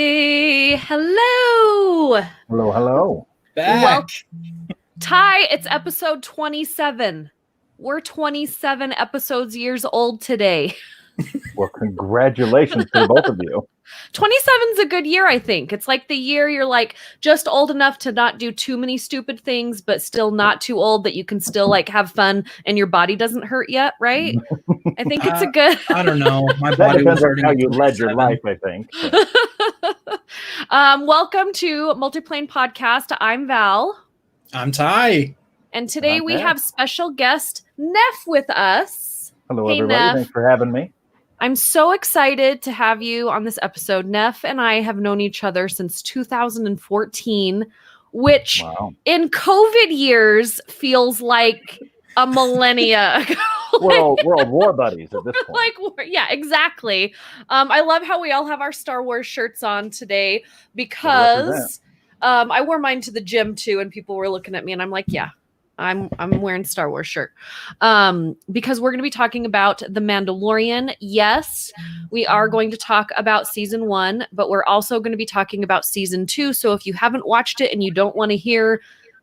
Hey, hello. Hello, hello. Back. Well, Ty, it's episode 27. We're 27 years old today. Well, congratulations to the both of you. 27's a good year, I think. It's like the year you're like just old enough to not do too many stupid things, but still not too old that you can still like have fun and your body doesn't hurt yet, right? I think it's a good. I don't know. My That body was depends on hurting. how at you led your 27. life, I think. But Welcome to Multiplane Podcast. I'm Val. I'm Ty. And today I'm we Neff. have special guest Neff with us. hello, Hey, everybody. Neff. Thanks for having me. I'm so excited to have you on this episode. Neff and I have known each other since 2014, which Wow. in COVID years feels like a millennia ago. World War buddies at this point. Yeah, exactly. I love how we all have our Star Wars shirts on today Represent. because I wore mine to the gym too, and people were looking at me, and I'm like, yeah, I'm wearing Star Wars shirt. Because we're going to be talking about The Mandalorian. Yes, we are going to talk about season 1, but we're also going to be talking about season 2. So if you haven't watched it and you don't want to hear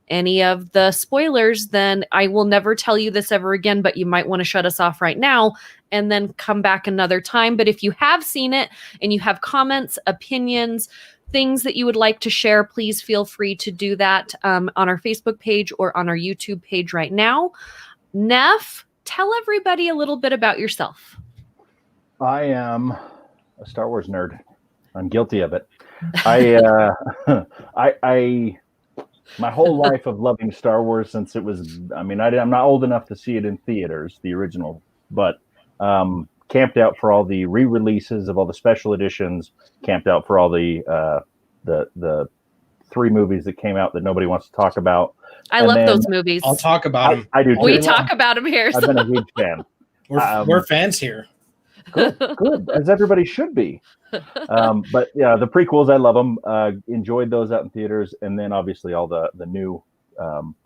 any of the spoilers, then I will never tell you this ever again, but you might want to shut us off right now and then come back another time. But if you have seen it and you have comments, opinions, things that you would like to share, please feel free to do that on our Facebook page or on our YouTube page right now. Neff, tell everybody a little bit about yourself. I am a Star Wars nerd. I'm guilty of it. I my whole life of loving Star Wars since it was. I mean, I'm not old enough to see it in theaters, the original, but camped out for all the re-releases of all the special editions. Camped out for all the 3 movies that came out that nobody wants to talk about. I love those movies. I'll talk about them. I do too. We talk about them here. I've been a huge fan. We're fans here. Good, as everybody should be. But yeah, the prequels, I love them. Enjoyed those out in theaters, and then obviously all the new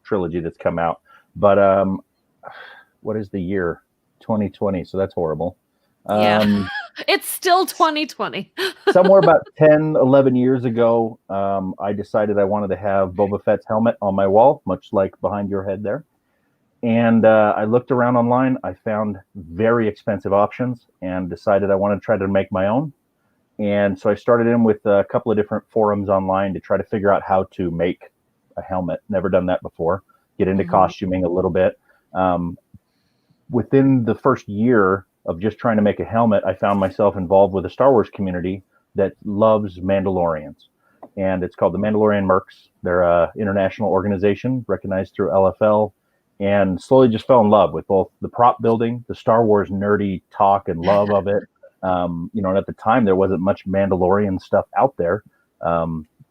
trilogy that's come out. But what is the year? 2020. So that's horrible. Yeah. It's still 2020. Somewhere about 10, 11 years ago, I decided I wanted to have Boba Fett's helmet on my wall, much like behind your head there. And I looked around online. I found very expensive options and decided I wanted to try to make my own. And so I started in with a couple of different forums online to try to figure out how to make a helmet. Never done that before. Get into costuming a little bit. Within the first year of just trying to make a helmet, I found myself involved with a Star Wars community that loves Mandalorians. And it's called the Mandalorian Mercs. They're an international organization recognized through LFL, and slowly just fell in love with both the prop building, the Star Wars nerdy talk and love of it. And at the time, there wasn't much Mandalorian stuff out there.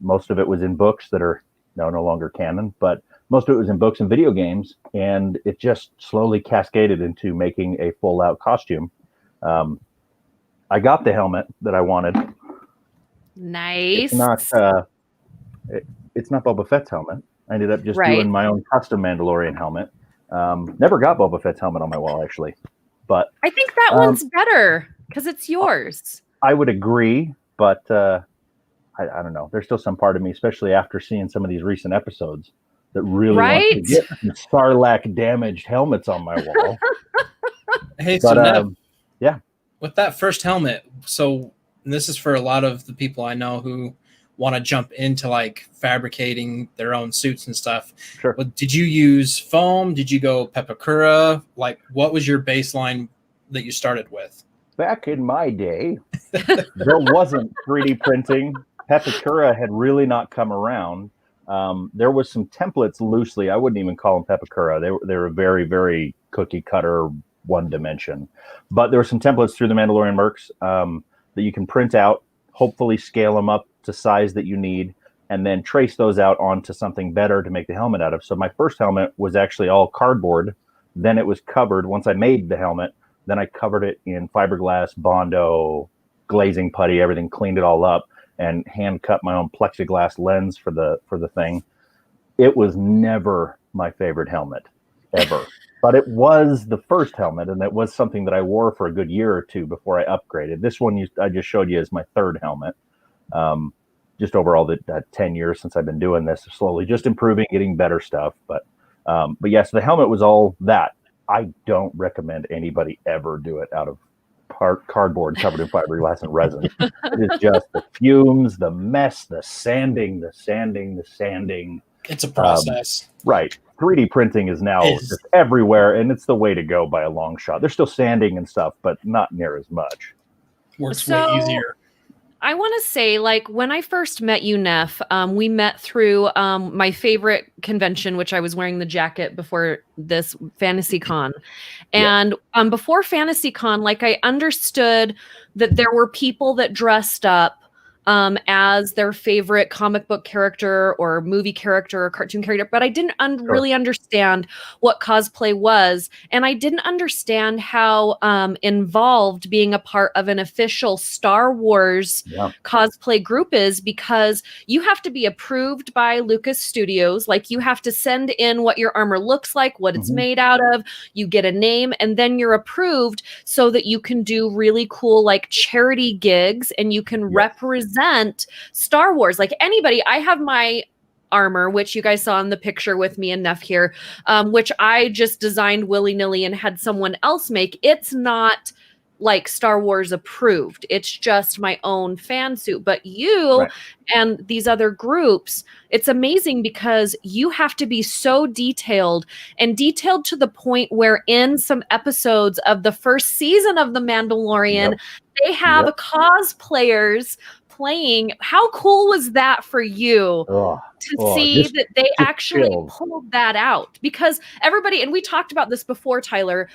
Most of it was in books that are no longer canon, but most of it was in books and video games, and it just slowly cascaded into making a full-out costume. I got the helmet that I wanted. Nice. It's not Boba Fett's helmet. I ended up just doing my own custom Mandalorian helmet. Never got Boba Fett's helmet on my wall, actually. But I think that one's better because it's yours. I would agree, but I don't know. There's still some part of me, especially after seeing some of these recent episodes, that really wants to get Sarlacc damaged helmets on my wall. Hey, so Neff, yeah. With that first helmet, so this is for a lot of the people I know who want to jump into like fabricating their own suits and stuff. Sure. But did you use foam? Did you go Pepakura? Like, what was your baseline that you started with? Back in my day, there wasn't 3D printing. Pepakura had really not come around. There was some templates loosely. I wouldn't even call them Pepakura. They were very, very cookie cutter, one dimension. But there were some templates through the Mandalorian Mercs that you can print out, hopefully scale them up to size that you need, and then trace those out onto something better to make the helmet out of. So my first helmet was actually all cardboard. Then it was covered. Once I made the helmet, then I covered it in fiberglass, Bondo, glazing putty, everything, cleaned it all up, and hand cut my own plexiglass lens for the thing. It was never my favorite helmet, ever. But it was the first helmet, and it was something that I wore for a good year or two before I upgraded. This one I just showed you is my third helmet. Just overall, that 10 years since I've been doing this, slowly just improving, getting better stuff. But yes, the helmet was all that. I don't recommend anybody ever do it out of cardboard covered in fiberglass and resin. It is just the fumes, the mess, the sanding. It's a process. Right. 3D printing is now just everywhere, and it's the way to go by a long shot. There's still sanding and stuff, but not near as much. Works way easier. I want to say, like, when I first met you, Neff, we met through my favorite convention, which I was wearing the jacket before this, Fantasy Con. And before Fantasy Con, like, I understood that there were people that dressed up as their favorite comic book character or movie character or cartoon character, but I didn't really understand what cosplay was. And I didn't understand how involved being a part of an official Star Wars cosplay group is, because you have to be approved by Lucas Studios. Like, you have to send in what your armor looks like, what it's made out of, you get a name, and then you're approved so that you can do really cool, like, charity gigs, and you can represent Star Wars. Like, anybody, I have my armor, which you guys saw in the picture with me and Neff here, which I just designed willy-nilly and had someone else make. It's not like Star Wars approved. It's just my own fan suit. But you and these other groups, it's amazing because you have to be so detailed, and detailed to the point where in some episodes of the first season of The Mandalorian, they have cosplayers playing. How cool was that for you to see that they actually pulled that out? Because everybody, and we talked about this before, Tyler,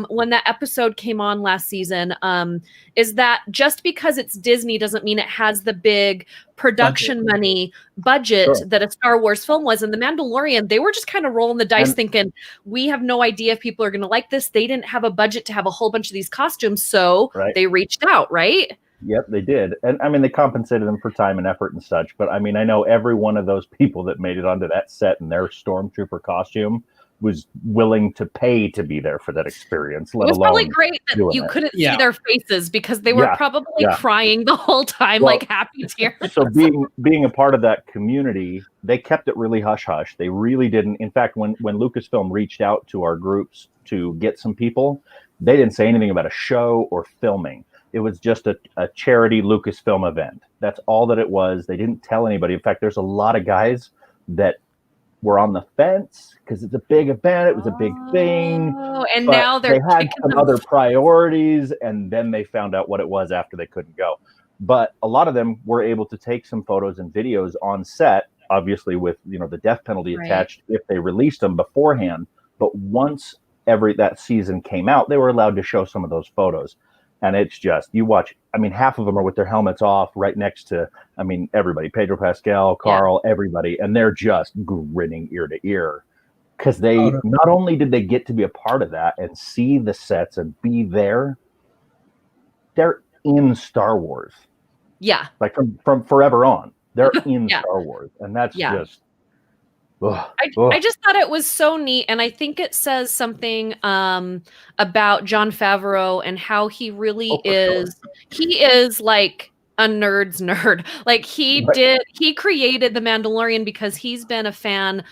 when that episode came on last season, is that just because it's Disney doesn't mean it has the big production budget that a Star Wars film was. And The Mandalorian, they were just kind of rolling the dice thinking, we have no idea if people are going to like this. They didn't have a budget to have a whole bunch of these costumes, so they reached out, right? Yep, they did. And I mean, they compensated them for time and effort and such. But I mean, I know every one of those people that made it onto that set in their stormtrooper costume was willing to pay to be there for that experience. It was probably great that you couldn't see their faces, because they were probably crying the whole time, like happy tears. So being a part of that community, they kept it really hush-hush. They really didn't. In fact, when Lucasfilm reached out to our groups to get some people, they didn't say anything about a show or filming. It was just a charity Lucasfilm event. That's all that it was. They didn't tell anybody. In fact, there's a lot of guys that were on the fence because it's a big event. It was a big thing. And now they had some other priorities, and then they found out what it was after they couldn't go. But a lot of them were able to take some photos and videos on set, obviously with the death penalty attached if they released them beforehand. But once that season came out, they were allowed to show some of those photos. And it's just, you watch, I mean, half of them are with their helmets off right next to, I mean, everybody, Pedro Pascal, Carl, everybody. And they're just grinning ear to ear because they, not only did they get to be a part of that and see the sets and be there, they're in Star Wars. Yeah. Like from forever on, they're in Star Wars. And that's just, I just thought it was so neat, and I think it says something about Jon Favreau and how he really is. Sure. He is like a nerd's nerd. Like he created The Mandalorian because he's been a fan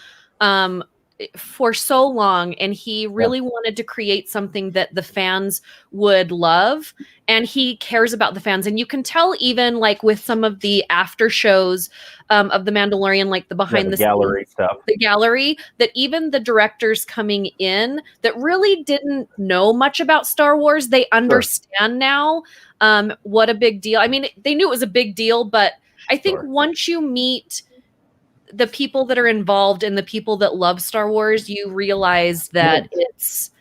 for so long, and he really wanted to create something that the fans would love, and he cares about the fans. And you can tell even like with some of the after shows of The Mandalorian, like the behind the gallery stuff, the gallery, that even the directors coming in that really didn't know much about Star Wars, they understand now what a big deal. I mean, they knew it was a big deal, but I think once you meet the people that are involved and the people that love Star Wars, you realize that it's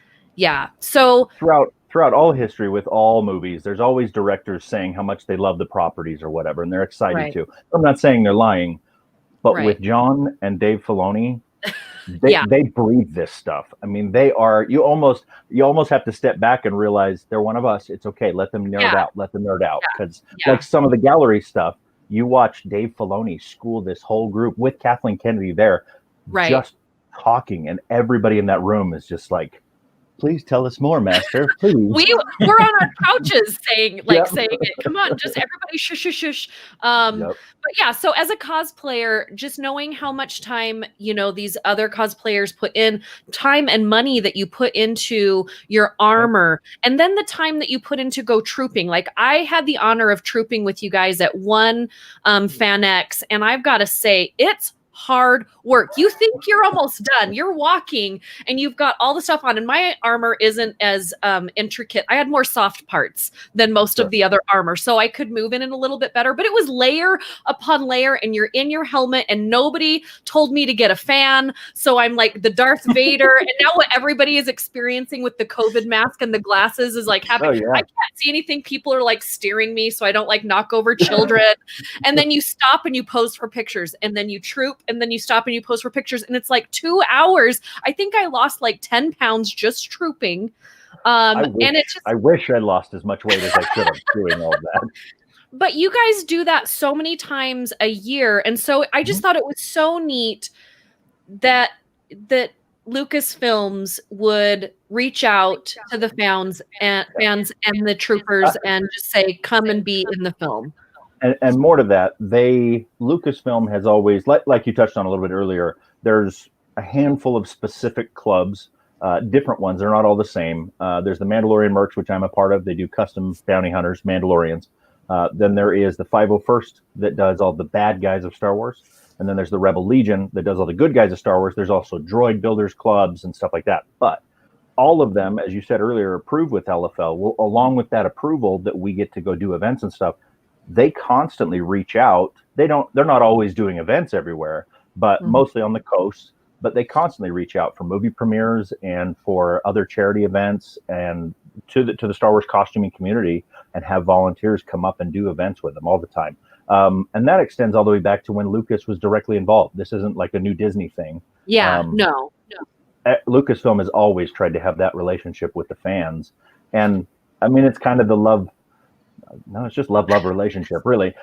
So throughout all history with all movies, there's always directors saying how much they love the properties or whatever, and they're excited to. I'm not saying they're lying, but with John and Dave Filoni, they breathe this stuff. I mean, they are. You almost have to step back and realize they're one of us. It's okay. Let them nerd out. Let them nerd out, because like some of the gallery stuff. You watch Dave Filoni school this whole group with Kathleen Kennedy there, just talking, and everybody in that room is just like, please tell us more, Master. Please. We're on our couches saying Yep. it. Come on, just everybody shush shush shush. Yep. But yeah, so as a cosplayer, just knowing how much time, these other cosplayers put in, time and money that you put into your armor, and then the time that you put into go trooping. Like I had the honor of trooping with you guys at one FanX, and I've got to say, it's hard work. You think you're almost done. You're walking and you've got all the stuff on, and my armor isn't as intricate. I had more soft parts than most of the other armor, so I could move in it a little bit better, but it was layer upon layer, and you're in your helmet, and nobody told me to get a fan, so I'm like the Darth Vader. And now what everybody is experiencing with the COVID mask and the glasses is like having, I can't see anything. People are like steering me so I don't like knock over children. And then you stop and you pose for pictures, and then you troop, and then you stop and you pose for pictures, and it's like 2 hours. I think I lost like 10 pounds just trooping. I wish I lost as much weight as I could have doing all that. But you guys do that so many times a year, and so I just thought it was so neat that Lucasfilms would reach out to the fans and the troopers and just say, "Come and be in the film." And more to that, Lucasfilm has always, like you touched on a little bit earlier, there's a handful of specific clubs, different ones. They're not all the same. There's the Mandalorian merch, which I'm a part of. They do custom bounty hunters, Mandalorians. Then there is the 501st that does all the bad guys of Star Wars. And then there's the Rebel Legion that does all the good guys of Star Wars. There's also droid builders clubs and stuff like that. But all of them, as you said earlier, approved with LFL. Well, along with that approval that we get to go do events and stuff, they constantly reach out. They're not always doing events everywhere, but mostly on the coast. But they constantly reach out for movie premieres and for other charity events and to the Star Wars costuming community, and have volunteers come up and do events with them all the time. And that extends all the way back to when Lucas was directly involved. This isn't like a new Disney thing. Yeah, no. Lucasfilm has always tried to have that relationship with the fans. And I mean, it's kind of the love. No, it's just love relationship, really.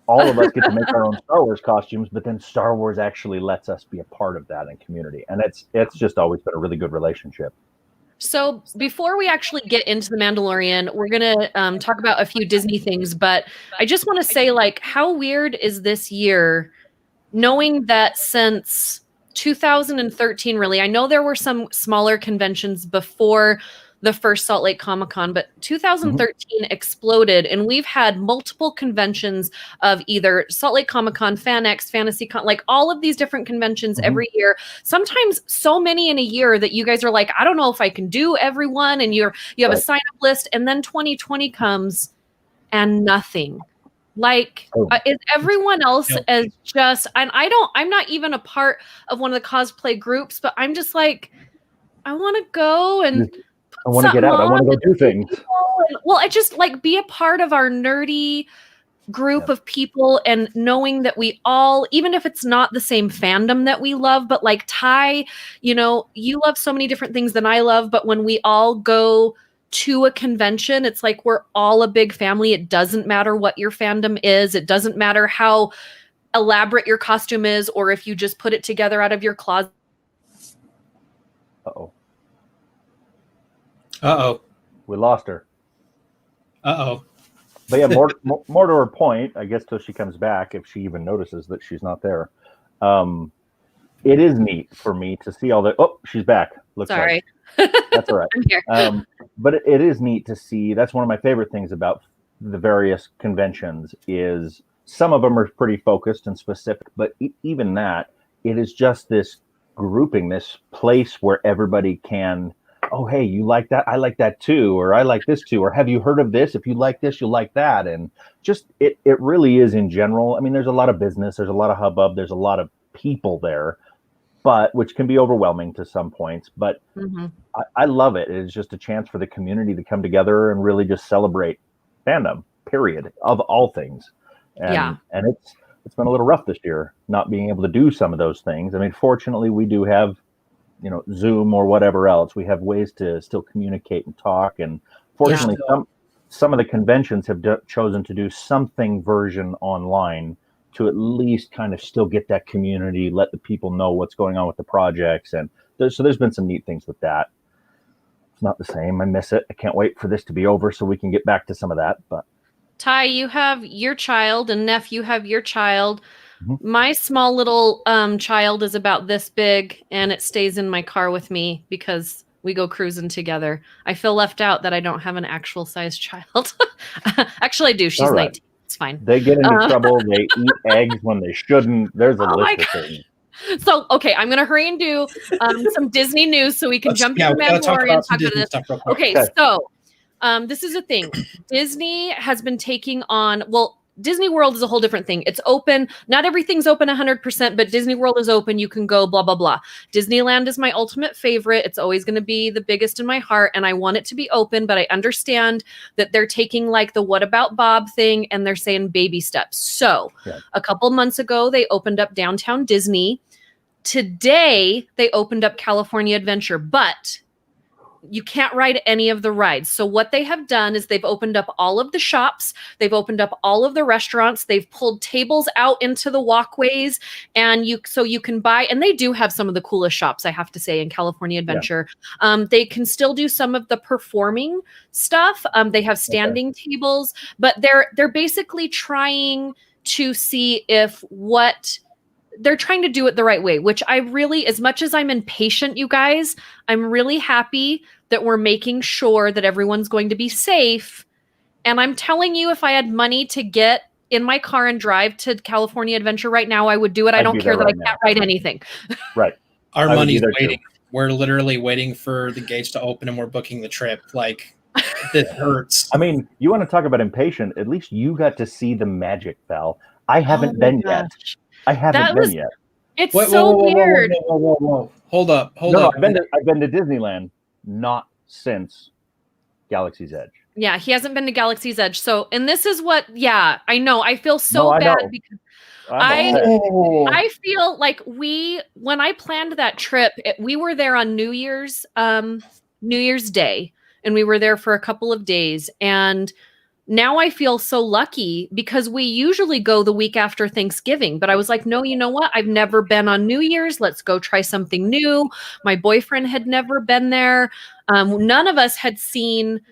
All of us get to make our own Star Wars costumes, but then Star Wars actually lets us be a part of that in community. And it's just always been a really good relationship. So before we actually get into The Mandalorian, we're going to talk about a few Disney things, but I just want to say, like, how weird is this year, knowing that since 2013, really, I know there were some smaller conventions before the first Salt Lake Comic-Con, but 2013 exploded, and we've had multiple conventions of either Salt Lake Comic-Con, FanX, FantasyCon, like all of these different conventions every year. Sometimes so many in a year that you guys are like, I don't know if I can do everyone, and you have a sign-up list, and then 2020 comes and nothing. Like, is everyone else as just, and I'm not even a part of one of the cosplay groups, but I'm just like, I want to go and I want to get out. I want to go do things. Well, I just like be a part of our nerdy group of people, and knowing that we all, even if it's not the same fandom that we love, but like Ty, you love so many different things than I love, but when we all go to a convention, it's like we're all a big family. It doesn't matter what your fandom is. It doesn't matter how elaborate your costume is, or if you just put it together out of your closet. We lost her. But yeah, more to her point, I guess, till she comes back, if she even notices that she's not there. It is neat for me to see all the. Oh, she's back. Sorry. That's all right. I'm here. But it is neat to see. That's one of my favorite things about the various conventions is some of them are pretty focused and specific, but even that, it is just this grouping, this place where everybody can. Oh, hey, you like that? I like that too, or I like this too, or have you heard of this? If you like this, you'll like that. And just it really is in general. I mean, there's a lot of business, there's a lot of hubbub, there's a lot of people there, but which can be overwhelming to some points. But I love it. It's just a chance for the community to come together and really just celebrate fandom, period, of all things. And it's been a little rough this year, not being able to do some of those things. I mean, fortunately, we do have Zoom or whatever else. We have ways to still communicate and talk. And fortunately, some of the conventions have chosen to do something version online to at least kind of still get that community, let the people know what's going on with the projects. And so there's been some neat things with that. It's not the same. I miss it. I can't wait for this to be over so we can get back to some of that. But Ty, you have your child, and Neff, you have your child. Mhm. My small little child is about this big, and it stays in my car with me because we go cruising together. I feel left out that I don't have an actual size child. Actually, I do. She's All right. 19. It's fine. They get into trouble. They eat eggs when they shouldn't. There's a Oh my list of God. things. So, okay, I'm going to hurry and do some Disney news so we can jump into we gotta talk Mandalorian. about some Talk about Disney this. stuff real quick. Okay, Okay. so this is a thing. Disney has been taking on, well, Disney World is a whole different thing. It's open. Not everything's open 100%, but Disney World is open. You can go, blah, blah, blah. Disneyland is my ultimate favorite. It's always going to be the biggest in my heart, and I want it to be open, but I understand that they're taking like the What About Bob thing, and they're saying baby steps. So Yeah. a couple months ago, they opened up Downtown Disney. Today, they opened up California Adventure, but you can't ride any of the rides. So what they have done is they've opened up all of the shops. They've opened up all of the restaurants. They've pulled tables out into the walkways, and you can buy, and they do have some of the coolest shops, I have to say, in California Adventure. They can still do some of the performing stuff. They have standing tables, but they're basically trying to see if they're trying to do it the right way, which I really, as much as I'm impatient, you guys, I'm really happy that we're making sure that everyone's going to be safe. And I'm telling you, if I had money to get in my car and drive to California Adventure right now, I would do it. I don't care that I can't ride anything. Right. Our I would money's be there waiting. too. We're literally waiting for the gates to open and we're booking the trip. Like, this hurts. I mean, you want to talk about impatient? At least you got to see the magic, Val. I haven't Oh my been yet. gosh. I haven't been yet. It's Wait, so whoa, weird. Whoa. Hold up. No, I've been to Disneyland, not since Galaxy's Edge. Yeah, he hasn't been to Galaxy's Edge. So, and this is what, yeah, I know. I feel so No, I bad know. because I'm upset. I feel like when I planned that trip, we were there on New Year's Day, and we were there for a couple of days. And now I feel so lucky because we usually go the week after Thanksgiving. But I was like, no, you know what? I've never been on New Year's. Let's go try something new. My boyfriend had never been there. None of us had seen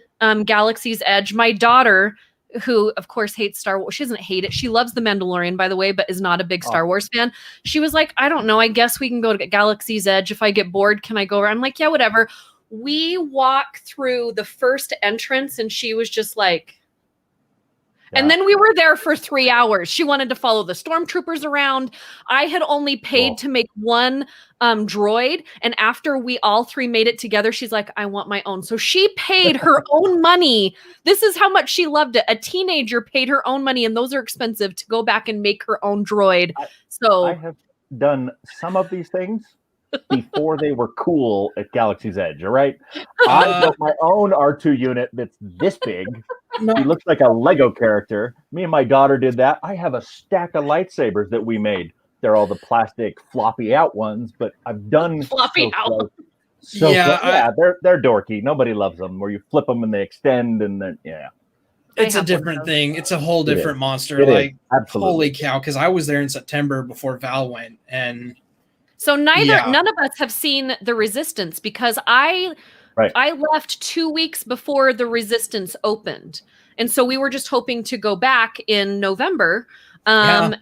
Galaxy's Edge. My daughter, who of course hates Star Wars, she doesn't hate it. She loves The Mandalorian, by the way, but is not a big Star Wars fan. She was like, I don't know. I guess we can go to Galaxy's Edge. If I get bored, can I go? I'm like, yeah, whatever. We walk through the first entrance and she was just like, and then we were there for 3 hours. She wanted to follow the stormtroopers around. I had only paid to make one droid. And after we all three made it together, she's like, I want my own. So she paid her own money. This is how much she loved it. A teenager paid her own money, and those are expensive, to go back and make her own droid. I have done some of these things before they were cool at Galaxy's Edge, all right? I built my own R2 unit that's this big. He looks like a Lego character. Me and my daughter did that. I have a stack of lightsabers that we made. They're all the plastic floppy out ones, but I've done floppy out. They're dorky. Nobody loves them. Where you flip them and they extend, and then it's a different thing. It's a whole different monster. Absolutely. Holy cow! Because I was there in September before Val went, and so none of us have seen the Resistance because I left 2 weeks before the Resistance opened. And so we were just hoping to go back in November. And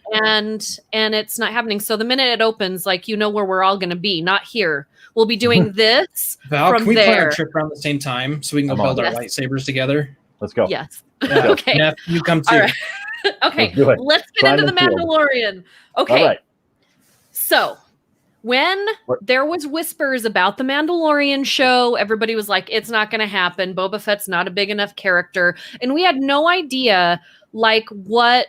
it's not happening. So the minute it opens, like, you know where we're all going to be, not here. We'll be doing this. Val, from can we there. plan a trip around the same time so we can go build our lightsabers together? Let's go. Yes. Yeah. Okay. Neff, you come too. All right. Okay. Let's get into the Mandalorian. Okay. All right. So when there was whispers about the Mandalorian show, everybody was like, it's not going to happen. Boba Fett's not a big enough character. And we had no idea like what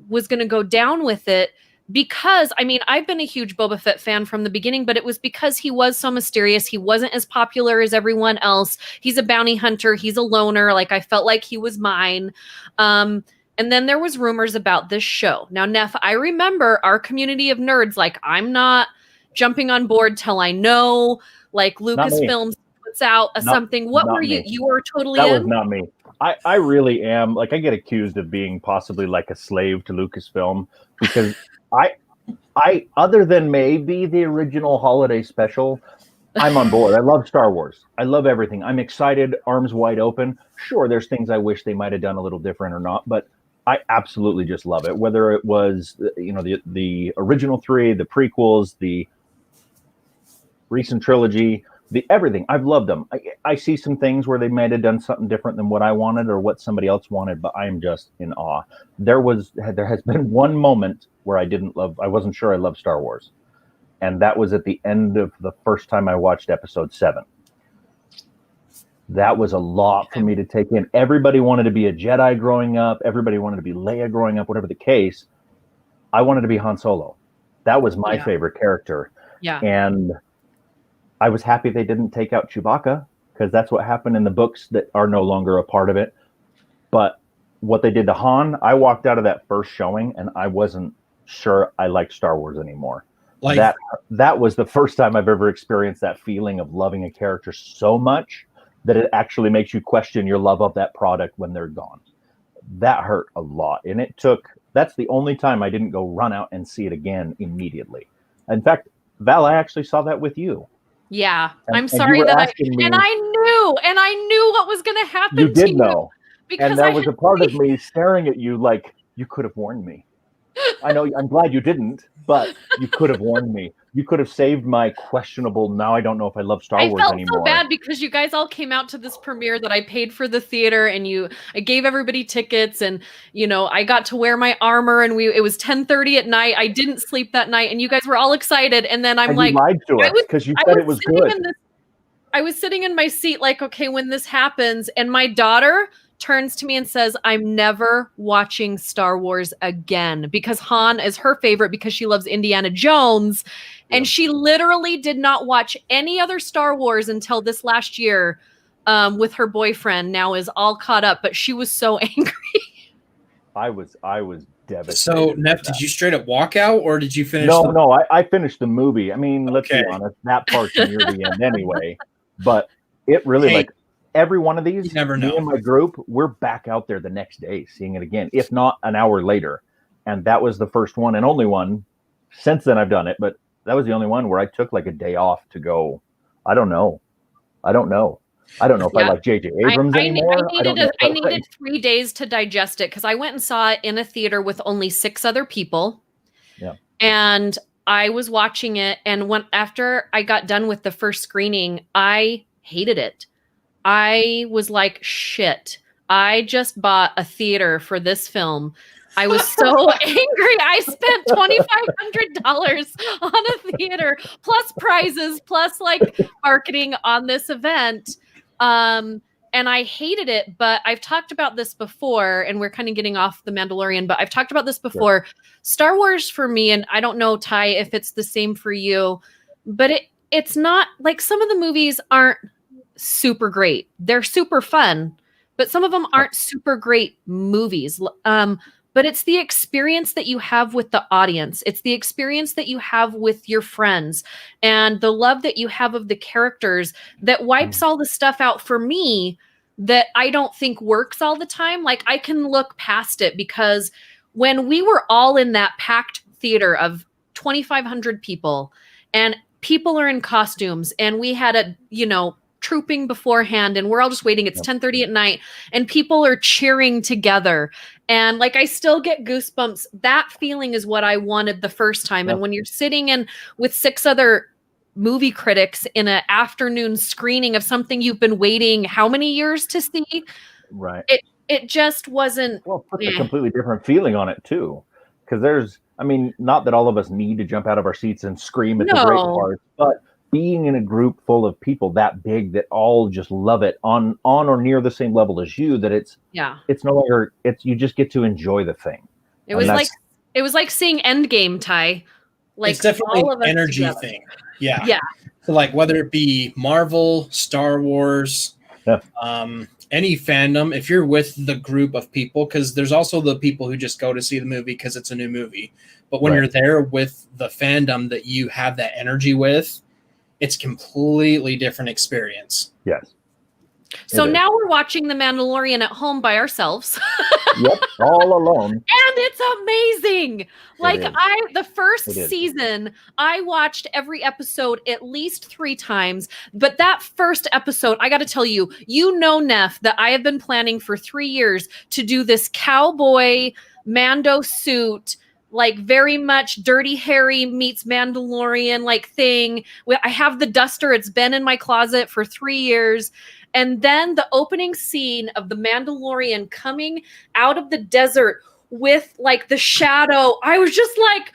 was going to go down with it, because I mean, I've been a huge Boba Fett fan from the beginning, but it was because he was so mysterious. He wasn't as popular as everyone else. He's a bounty hunter. He's a loner. Like, I felt like he was mine. And then there was rumors about this show. Now, Neff, I remember our community of nerds, like, I'm not jumping on board till I know, like, Lucasfilms puts out something. What were you? You were totally in? That was not me. I really am. Like, I get accused of being possibly like a slave to Lucasfilm because I other than maybe the original holiday special, I'm on board. I love Star Wars. I love everything. I'm excited, arms wide open. Sure, there's things I wish they might have done a little different or not, but I absolutely just love it. Whether it was, the original three, the prequels, the recent trilogy, the everything. I've loved them. I see some things where they might have done something different than what I wanted or what somebody else wanted, but I am just in awe. There has been one moment where I wasn't sure I loved Star Wars. And that was at the end of the first time I watched episode 7. That was a lot for me to take in. Everybody wanted to be a Jedi growing up. Everybody wanted to be Leia growing up, whatever the case. I wanted to be Han Solo. That was my favorite character. Yeah. And I was happy they didn't take out Chewbacca, because that's what happened in the books that are no longer a part of it. But what they did to Han, I walked out of that first showing and I wasn't sure I liked Star Wars anymore. Like that was the first time I've ever experienced that feeling of loving a character so much that it actually makes you question your love of that product when they're gone. That hurt a lot. And that's the only time I didn't go run out and see it again immediately. In fact, Val, I actually saw that with you. Yeah, I'm sorry that I knew what was going to happen. You did know, and there was a part of me staring at you like you could have warned me. I know. I'm glad you didn't, but you could have warned me. You could have saved my questionable. Now I don't know if I love Star Wars anymore. I felt so bad because you guys all came out to this premiere that I paid for the theater, and I gave everybody tickets, and I got to wear my armor, and it was 10:30 at night. I didn't sleep that night, and you guys were all excited, and then I'm like, you lied to us because you said it was good. I was sitting in my seat like, okay, when this happens, and my daughter turns to me and says, I'm never watching Star Wars again, because Han is her favorite because she loves Indiana Jones. Yeah. And she literally did not watch any other Star Wars until this last year with her boyfriend. Now is all caught up, but she was so angry. I was devastated. So, Neff, did you straight up walk out, or did you finish? No, I finished the movie. I mean, let's be honest, that part's near the end anyway. But it really every one of these, me and my group, we're back out there the next day seeing it again, if not an hour later. And that was the first one and only one. Since then I've done it, but that was the only one where I took like a day off to go. I don't know if I like J.J. Abrams anymore. I needed 3 days to digest it, because I went and saw it in a theater with only 6 other people. Yeah. And I was watching it, and after I got done with the first screening, I hated it. I was like, shit, I just bought a theater for this film. I was so angry. I spent $2,500 on a theater, plus prizes, plus like marketing on this event. And I hated it, but I've talked about this before, and we're kind of getting off the Mandalorian, but I've talked about this before. Sure. Star Wars for me, and I don't know, Ty, if it's the same for you, but it's not like some of the movies aren't super great. They're super fun, but some of them aren't super great movies. But it's the experience that you have with the audience. It's the experience that you have with your friends, and the love that you have of the characters that wipes all the stuff out for me that I don't think works all the time. Like, I can look past it, because when we were all in that packed theater of 2,500 people, and people are in costumes, and we had trooping beforehand, and we're all just waiting. It's 10:30 at night, and people are cheering together. And like, I still get goosebumps. That feeling is what I wanted the first time. Yep. And when you're sitting in with 6 other movie critics in an afternoon screening of something you've been waiting how many years to see? Right. It just wasn't. Well, it puts a completely different feeling on it too. Because not that all of us need to jump out of our seats and scream at the great parts, but being in a group full of people that big that all just love it on or near the same level as you, that it's no longer, you just get to enjoy the thing. It was like seeing Endgame, Ty. Like, it's definitely all of us an energy together. thing. Yeah. Yeah. So like, whether it be Marvel, Star Wars, any fandom, if you're with the group of people, because there's also the people who just go to see the movie because it's a new movie. But when you're there with the fandom that you have that energy with, it's completely different experience. Yes. So now we're watching The Mandalorian at home by ourselves. Yep, all alone. And it's amazing. Like is. the first It is. season, I watched every episode at least 3 times. But that first episode, I got to tell you, Neff, that I have been planning for 3 years to do this cowboy Mando suit, like very much Dirty Harry meets Mandalorian like thing. I have the duster. It's been in my closet for 3 years. And then the opening scene of the Mandalorian coming out of the desert with like the shadow, I was just like,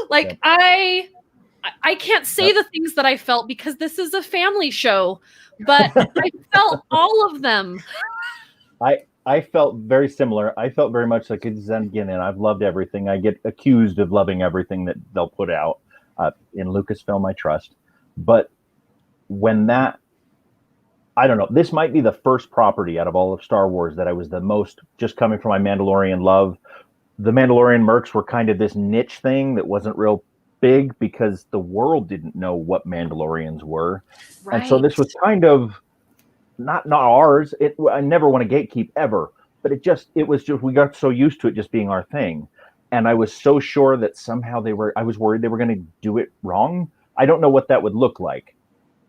like I can't say the things that I felt because this is a family show, but I felt all of them. I felt very similar. I felt very much like it's Zen, and I've loved everything. I get accused of loving everything that they'll put out in Lucasfilm. I trust, but when that, I don't know. This might be the first property out of all of Star Wars that I was the most, just coming from my Mandalorian love. The Mandalorian mercs were kind of this niche thing that wasn't real big because the world didn't know what Mandalorians were, Right. and so this was kind of not ours. I never want to gatekeep ever, but it was just we got so used to it just being our thing, and I was so sure that somehow I was worried they were going to do it wrong. I don't know what that would look like,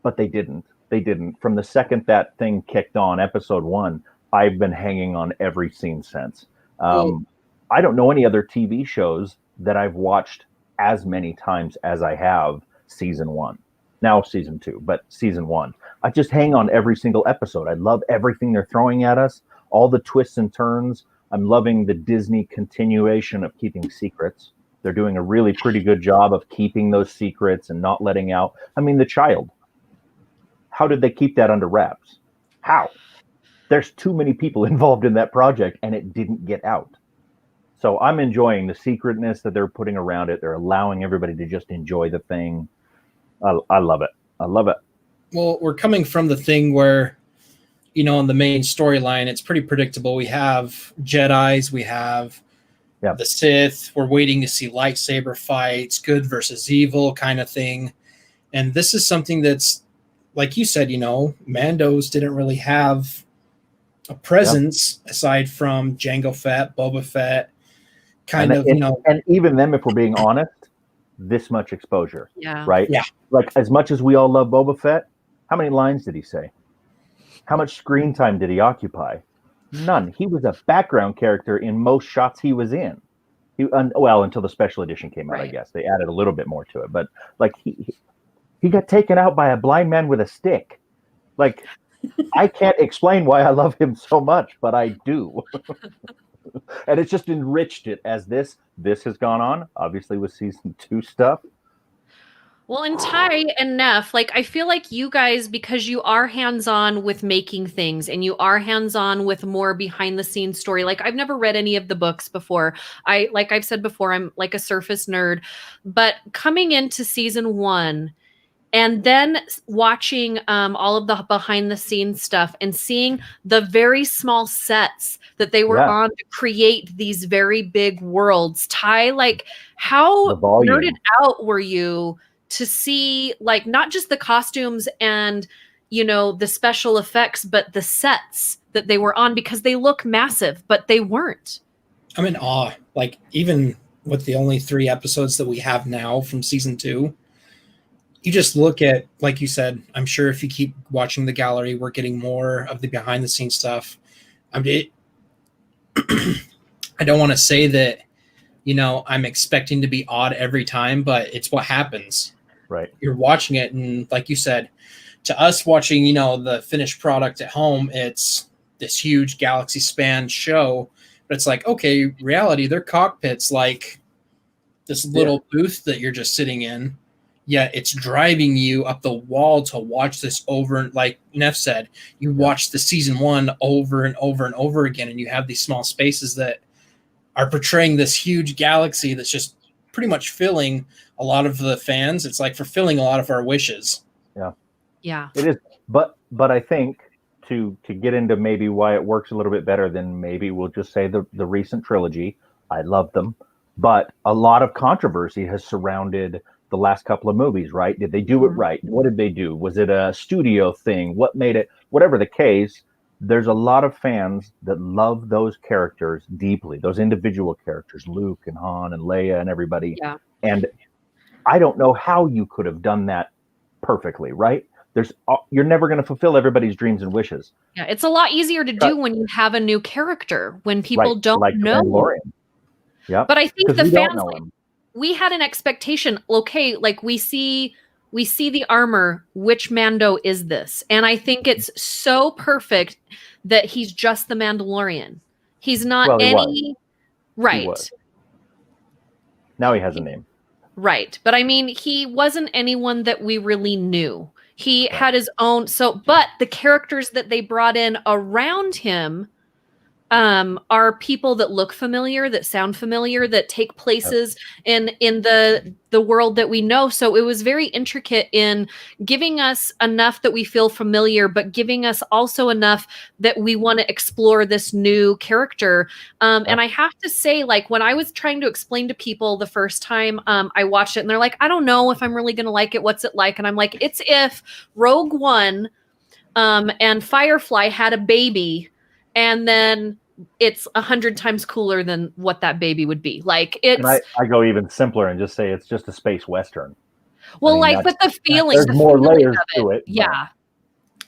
but they didn't. They didn't. From the second that thing kicked on, episode 1, I've been hanging on every scene since. I don't know any other TV shows that I've watched as many times as I have season 1. Now season 2, but season 1. I just hang on every single episode. I love everything they're throwing at us, all the twists and turns. I'm loving the Disney continuation of keeping secrets. They're doing a really pretty good job of keeping those secrets and not letting out. I mean, the child. How did they keep that under wraps? How? There's too many people involved in that project, and it didn't get out. So I'm enjoying the secretness that they're putting around it. They're allowing everybody to just enjoy the thing. I love it. I love it. Well, we're coming from the thing where, in the main storyline, it's pretty predictable. We have Jedis, we have the Sith. We're waiting to see lightsaber fights, good versus evil kind of thing. And this is something that's, like you said, Mandos didn't really have a presence aside from Jango Fett, Boba Fett, and even them, if we're being honest, this much exposure, right? Yeah. Like, as much as we all love Boba Fett, how many lines did he say? How much screen time did he occupy? None. He was a background character in most shots he was in. Until the special edition came out, I guess they added a little bit more to it. But like he got taken out by a blind man with a stick. Like, I can't explain why I love him so much, but I do. And it's just enriched it as this has gone on, obviously, with season 2 stuff. Well, and Ty and Neff, like, I feel like you guys, because you are hands-on with making things and you are hands-on with more behind-the-scenes story. Like, I've never read any of the books before. Like I've said before, I'm like a surface nerd. But coming into season 1 and then watching all of the behind-the-scenes stuff and seeing the very small sets that they were on to create these very big worlds. Ty, like, how nerded out were you to see, like, not just the costumes and, the special effects, but the sets that they were on, because they look massive, but they weren't. I'm in awe. Like, even with the only 3 episodes that we have now from season 2, you just look at, like you said, I'm sure if you keep watching the gallery, we're getting more of the behind the scenes stuff. I mean, I don't want to say that, I'm expecting to be odd every time, but it's what happens. Right. You're watching it, and like you said, to us watching, the finished product at home, it's this huge galaxy span show, but it's like, okay, reality, their cockpit's like this little booth that you're just sitting in, yet it's driving you up the wall to watch this over. Like Neff said, you watch the season 1 over and over and over again, and you have these small spaces that are portraying this huge galaxy that's just pretty much filling a lot of the fans. It's like fulfilling a lot of our wishes. Yeah, it is. But I think to get into maybe why it works a little bit better than maybe we'll just say the recent trilogy. I love them, but a lot of controversy has surrounded the last couple of movies, right? Did they do it right? What did they do? Was it a studio thing? What made it? Whatever the case, there's a lot of fans that love those characters deeply, those individual characters, Luke and Han and Leia and everybody. Yeah. And I don't know how you could have done that perfectly, right? You're never going to fulfill everybody's dreams and wishes. Yeah, it's a lot easier to do when you have a new character, when people don't like know. Mandalorian. Yeah. But I think the we fans, don't know him. we had an expectation. Okay, like we see the armor. Which Mando is this? And I think it's so perfect that he's just the Mandalorian. He's not any right. He was. Now he has a name. Right. But I mean, he wasn't anyone that we really knew. He had his own. But the characters that they brought in around him are people that look familiar, that sound familiar, that take places in the world that we know. So it was very intricate in giving us enough that we feel familiar, but giving us also enough that we want to explore this new character. And I have to say, like, when I was trying to explain to people the first time I watched it, and they're like, I don't know if I'm really going to like it. What's it like? And I'm like, it's if Rogue One and Firefly had a baby, and then it's 100 times cooler than what that baby would be. Like, it's. And I go even simpler and just say it's just a space western. Well, I mean, but the feeling. There's more layers to it. Yeah.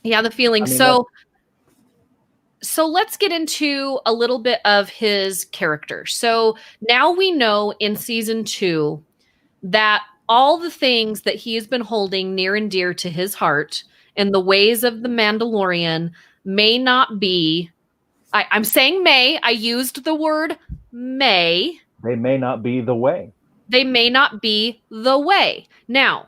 Yeah, the feeling. I mean, so let's get into a little bit of his character. So now we know in season 2 that all the things that he has been holding near and dear to his heart and the ways of the Mandalorian may not be. I'm saying may. I used the word may. They may not be the way. They may not be the way. Now,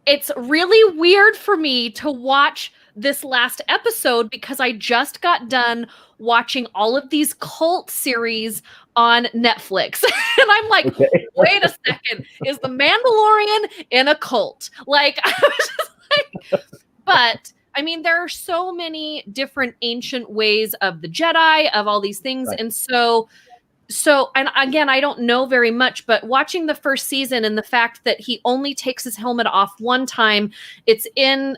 it's really weird for me to watch this last episode because I just got done watching all of these cult series on Netflix. And I'm like, wait a second. Is the Mandalorian in a cult? Like, I was just like, but I mean, there are so many different ancient ways of the Jedi, of all these things. Right. And so, and again, I don't know very much, but watching the first season and the fact that he only takes his helmet off one time, it's in,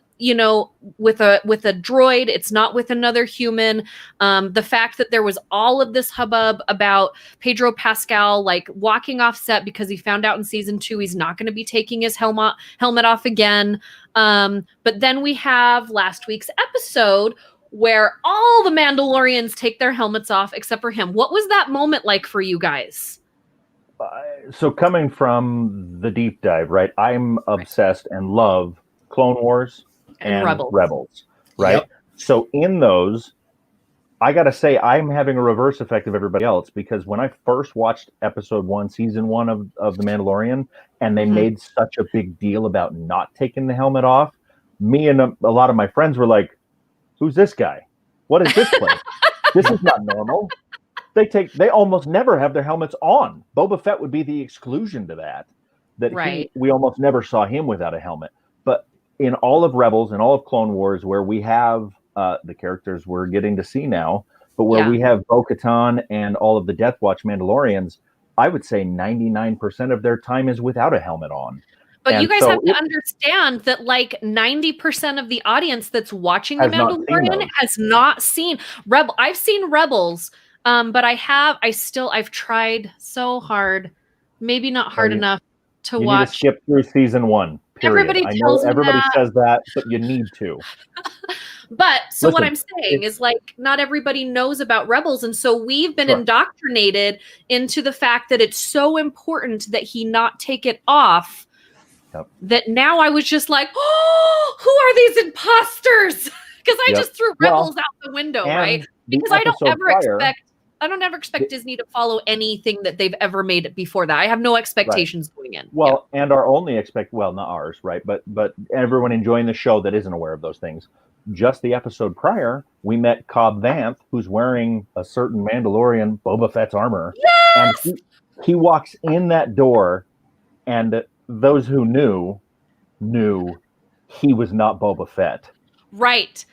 with a droid, it's not with another human. The fact that there was all of this hubbub about Pedro Pascal, like walking off set because he found out in season 2, he's not going to be taking his helmet off again. But then we have last week's episode where all the Mandalorians take their helmets off except for him. What was that moment like for you guys? So coming from the deep dive, right? I'm obsessed and love Clone Wars and Rebels, right? Yep. So in those, I got to say, I'm having a reverse effect of everybody else because when I first watched episode 1, season 1 of The Mandalorian, and they made such a big deal about not taking the helmet off, me and a lot of my friends were like, who's this guy? What is this place? This is not normal. They almost never have their helmets on. Boba Fett would be the exclusion to that. We almost never saw him without a helmet. But in all of Rebels and all of Clone Wars, where we have the characters we're getting to see now, but where we have Bo-Katan and all of the Death Watch Mandalorians, I would say 99% of their time is without a helmet on. But you guys have to understand that like 90% of the audience that's watching The Mandalorian has not seen Rebel. I've seen Rebels, but I've tried so hard, maybe not hard enough to watch. Need to skip through season 1. Period. Everybody says that, but you need to. But what I'm saying is like not everybody knows about Rebels. And so we've been indoctrinated into the fact that it's so important that he not take it off. Yep. That now I was just like, oh, who are these imposters? Because I just threw Rebels out the window, right? Because I don't ever expect Disney to follow anything that they've ever made before that. I have no expectations going in. Well, and our only not ours, right? But everyone enjoying the show that isn't aware of those things. Just the episode prior, we met Cobb Vanth, who's wearing a certain Mandalorian Boba Fett's armor. Yes! And he walks in that door, and those who knew he was not Boba Fett. Right.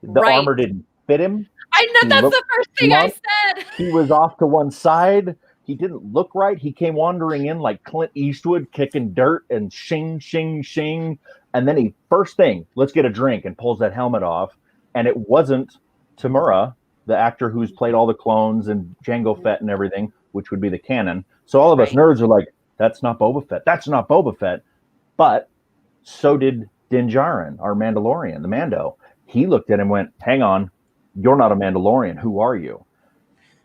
The armor didn't fit him. I know that's the first thing I said. He was off to one side. He didn't look right. He came wandering in like Clint Eastwood, kicking dirt and shing, shing, shing. And then first thing, let's get a drink, and pulls that helmet off. And it wasn't Tamura, the actor who's played all the clones and Jango Fett and everything, which would be the canon. So all of us nerds are like, that's not Boba Fett. That's not Boba Fett. But so did Din Djarin, our Mandalorian, the Mando. He looked at him and went, hang on, you're not a Mandalorian. Who are you?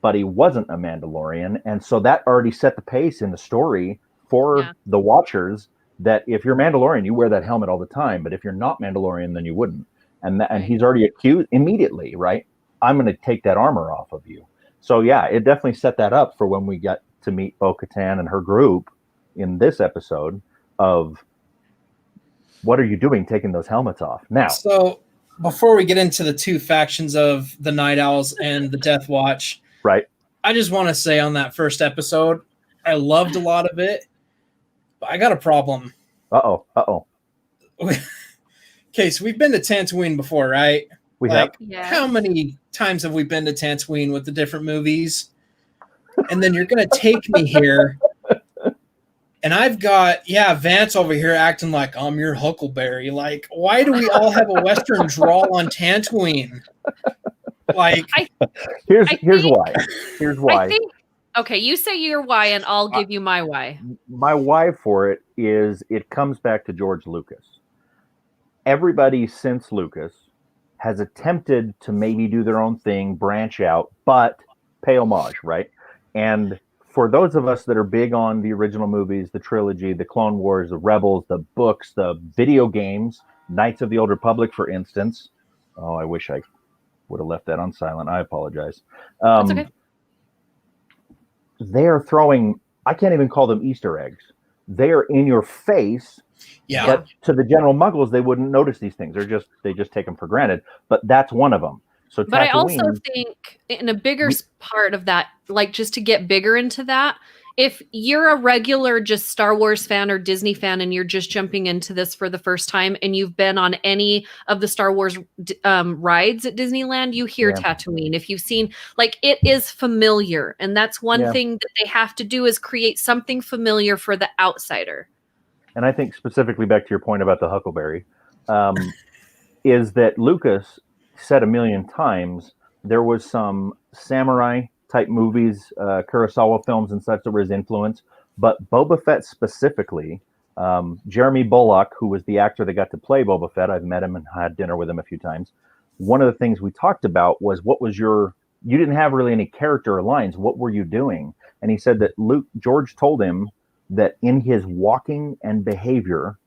But he wasn't a Mandalorian. And so that already set the pace in the story for the watchers that if you're Mandalorian, you wear that helmet all the time. But if you're not Mandalorian, then you wouldn't. And he's already accused immediately, right? I'm going to take that armor off of you. So, yeah, it definitely set that up for when we got to meet Bo-Katan and her group in this episode of what are you doing taking those helmets off? Now, so before we get into the two factions of the Night Owls and the Death Watch, right? I just want to say on that first episode, I loved a lot of it, but I got a problem. Uh-oh. Okay, so we've been to Tatooine before, right? We have. How many times have we been to Tatooine with the different movies? And then you're going to take me here, and I've got, Vance over here acting like I'm your Huckleberry. Like, why do we all have a Western drawl on Tatooine? Like, here's why. Here's why. Okay, you say your why, and I'll give you my why. My why for it is it comes back to George Lucas. Everybody since Lucas has attempted to maybe do their own thing, branch out, but pay homage, right? And for those of us that are big on the original movies, the trilogy, the Clone Wars, the Rebels, the books, the video games, Knights of the Old Republic, for instance. Oh, I wish I would have left that on silent. I apologize. That's okay. They're throwing, I can't even call them Easter eggs. They're in your face. Yeah. But to the general muggles, they wouldn't notice these things. They just take them for granted. But that's one of them. So, but I also think in a bigger part of that, like just to get bigger into that, if you're a regular just Star Wars fan or Disney fan and you're just jumping into this for the first time and you've been on any of the Star Wars rides at Disneyland, you hear Tatooine. If you've seen, like, it is familiar. And that's one thing that they have to do is create something familiar for the outsider. And I think specifically back to your point about the Huckleberry, is that Lucas said a million times there was some samurai type movies, Kurosawa films and such that were his influence, but Boba Fett specifically, Jeremy Bullock, who was the actor that got to play Boba Fett, I've met him and had dinner with him a few times. One of the things we talked about was you didn't have really any character or lines. What were you doing? And he said that George told him that in his walking and behavior,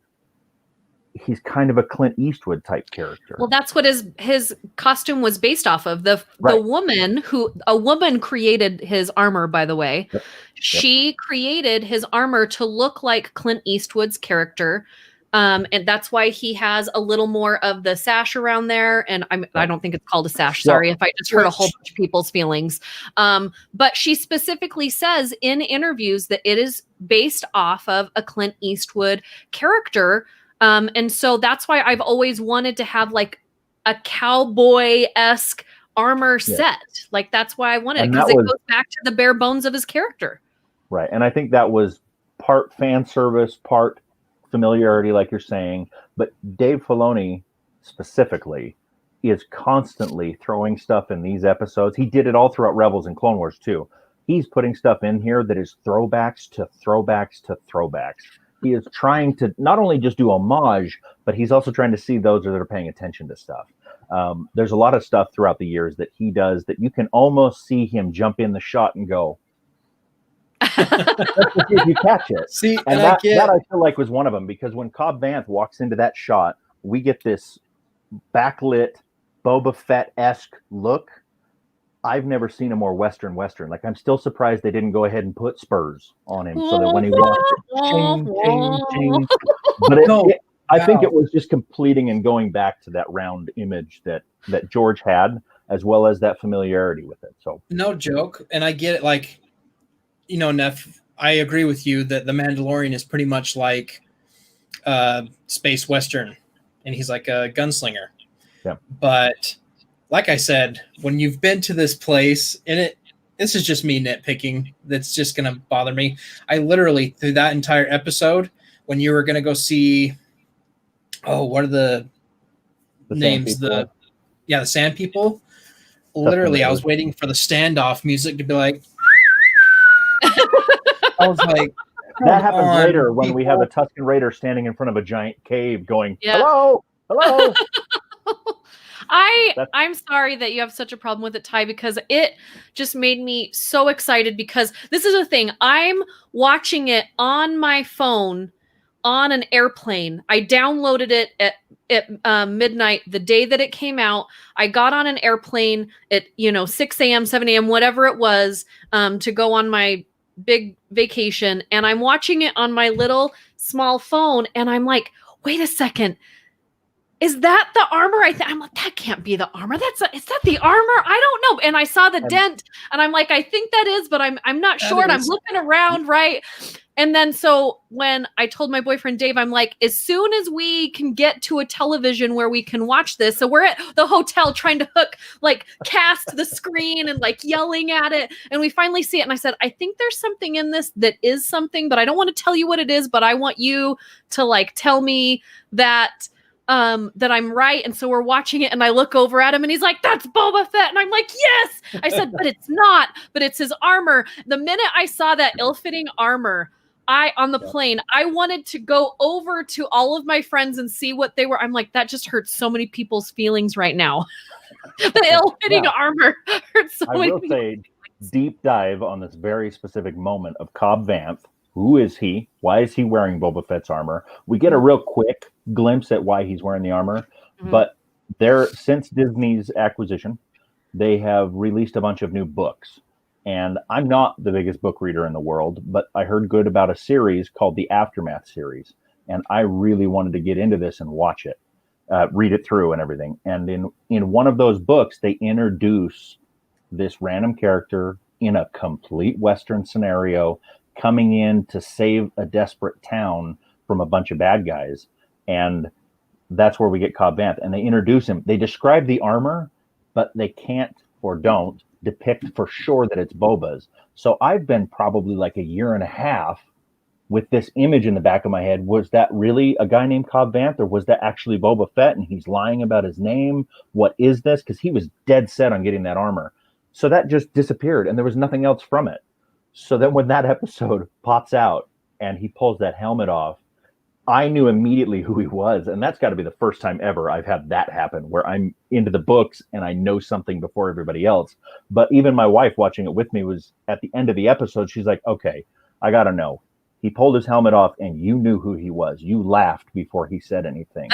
he's kind of a Clint Eastwood type character. Well, that's what his costume was based off of. The woman created his armor, by the way. Yep. She created his armor to look like Clint Eastwood's character. And that's why he has a little more of the sash around there. And I don't think it's called a sash. Sorry if I just hurt a whole bunch of people's feelings. But she specifically says in interviews that it is based off of a Clint Eastwood character. And so that's why I've always wanted to have like a cowboy-esque armor set. Like that's why I wanted it, because it goes back to the bare bones of his character. Right. And I think that was part fan service, part familiarity, like you're saying. But Dave Filoni specifically is constantly throwing stuff in these episodes. He did it all throughout Rebels and Clone Wars too. He's putting stuff in here that is throwbacks to throwbacks to throwbacks. He is trying to not only just do homage, but he's also trying to see those that are paying attention to stuff. There's a lot of stuff throughout the years that he does that you can almost see him jump in the shot and go, if you catch it. See, and that I feel like was one of them, because when Cobb Vanth walks into that shot, we get this backlit Boba Fett-esque look. I've never seen a more Western. Like, I'm still surprised they didn't go ahead and put spurs on him so that when he walked, ching. But I think it was just completing and going back to that round image that George had, as well as that familiarity with it. So no joke, and I get it. Like, you know, Neff, I agree with you that the Mandalorian is pretty much like space Western, and he's like a gunslinger. Yeah, but like I said, when you've been to this place, and this is just me nitpicking, that's just going to bother me. I literally, through that entire episode, when you were going to go see, what are the names? The Sand People. Literally, I was waiting for the standoff music to be like. I was like, that happens later when people. we have a Tusken Raider standing in front of a giant cave going, Yeah. hello, hello. I'm sorry that you have such a problem with it, Ty, because it just made me so excited because this is the thing. I'm watching it on my phone on an airplane. I downloaded it at midnight the day that it came out. I got on an airplane at 6 a.m., 7 a.m., whatever it was, to go on my big vacation, and I'm watching it on my little small phone, and I'm like, wait a second. Is that the armor? I'm like, that can't be the armor. Is that the armor? I don't know. And I saw the dent, and I'm like, I think that is, but I'm not sure. And I'm looking around, right? And then so when I told my boyfriend Dave, I'm like, as soon as we can get to a television where we can watch this, so we're at the hotel trying to cast the screen and yelling at it, and we finally see it. And I said, I think there's something in this that is something, but I don't want to tell you what it is, but I want you to tell me that I'm right. And so we're watching it, and I look over at him, and he's like, that's Boba Fett. And I'm like, yes. I said, but it's not, but it's his armor. The minute I saw that ill-fitting armor on the plane, I wanted to go over to all of my friends and see what they were. I'm like, that just hurts so many people's feelings right now. The ill-fitting armor hurts so many people's feelings. Deep dive on this very specific moment of Cobb Vanth. Who is he? Why is he wearing Boba Fett's armor? We get a real quick glimpse at why he's wearing the armor, but since Disney's acquisition, they have released a bunch of new books. And I'm not the biggest book reader in the world, but I heard good about a series called the Aftermath series. And I really wanted to get into this and watch it, read it through and everything. And in one of those books, they introduce this random character in a complete Western scenario coming in to save a desperate town from a bunch of bad guys. And that's where we get Cobb Vanth. And they introduce him. They describe the armor, but they can't or don't depict for sure that it's Boba's. So I've been probably a year and a half with this image in the back of my head. Was that really a guy named Cobb Vanth, or was that actually Boba Fett and he's lying about his name? What is this? Because he was dead set on getting that armor. So that just disappeared, and there was nothing else from it. So then when that episode pops out and he pulls that helmet off, I knew immediately who he was. And that's got to be the first time ever I've had that happen, where I'm into the books and I know something before everybody else. But even my wife watching it with me was at the end of the episode, she's like, okay, I got to know. He pulled his helmet off and you knew who he was. You laughed before he said anything.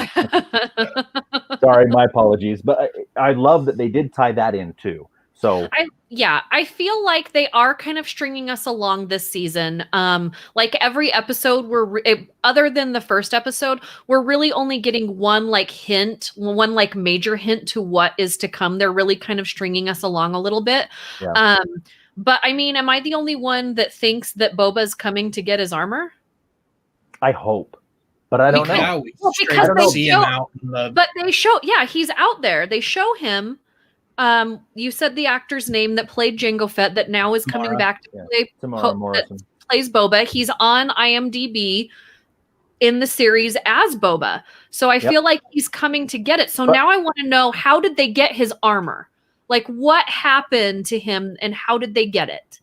Sorry, my apologies. But I love that they did tie that in too. So I feel like they are kind of stringing us along this season. Every episode, other than the first episode, we're really only getting one major hint to what is to come. They're really kind of stringing us along a little bit. Yeah. But I mean, am I the only one that thinks that Boba's coming to get his armor? I hope, but I don't know. Yeah, because they see him out. But they show, he's out there. They show him. You said the actor's name that played Jango Fett that now is coming back to play Morrison. Plays Boba. He's on IMDb in the series as Boba. So I feel like he's coming to get it. So now I want to know, how did they get his armor? What happened to him and how did they get it?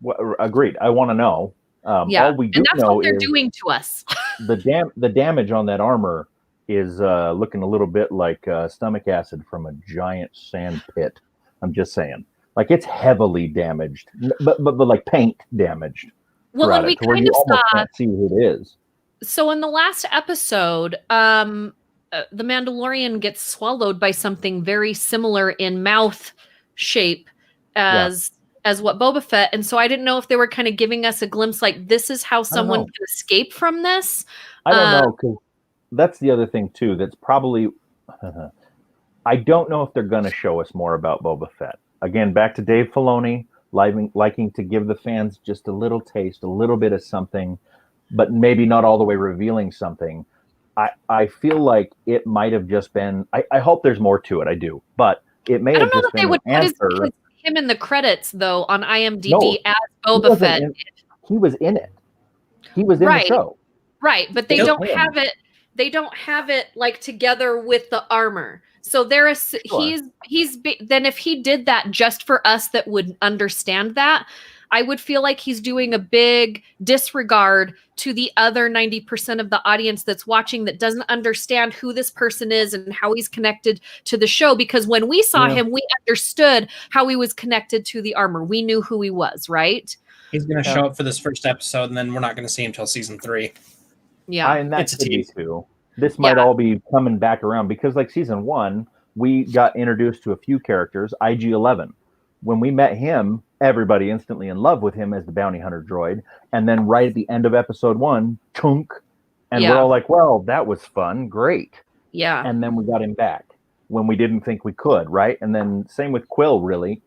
Well, agreed. I want to know. All we do and that's know what they're is doing to us. the damage on that armor is looking a little bit like stomach acid from a giant sand pit. I'm just saying, it's heavily damaged, but like paint damaged. Well, and we kind of saw. Can't see who it is. So in the last episode, the Mandalorian gets swallowed by something very similar in mouth shape as what Boba Fett, and so I didn't know if they were kind of giving us a glimpse, this is how someone can escape from this. I don't know, because that's the other thing too. That's probably I don't know if they're going to show us more about Boba Fett. Again, back to Dave Filoni, liking to give the fans just a little taste, a little bit of something, but maybe not all the way revealing something. I feel like it might have just been. I hope there's more to it. I do, but it may have just been an answer. Put him in the credits though on IMDb as Boba Fett. He was in it. He was in the show. Right, but they don't have it. they don't have it like together with the armor. So then if he did that just for us that would understand that, I would feel like he's doing a big disregard to the other 90% of the audience that's watching that doesn't understand who this person is and how he's connected to the show. Because when we saw him, we understood how he was connected to the armor. We knew who he was, right? He's going to show up for this first episode, and then we're not going to see him until season 3. Yeah, and that it's a could be tease. too. This might all be coming back around because, like season 1, we got introduced to a few characters. IG-11. When we met him, everybody instantly in love with him as the bounty hunter droid. And then right at the end of episode 1, chunk, and we're all like, "Well, that was fun, great." Yeah. And then we got him back when we didn't think we could, right? And then same with Quill, really.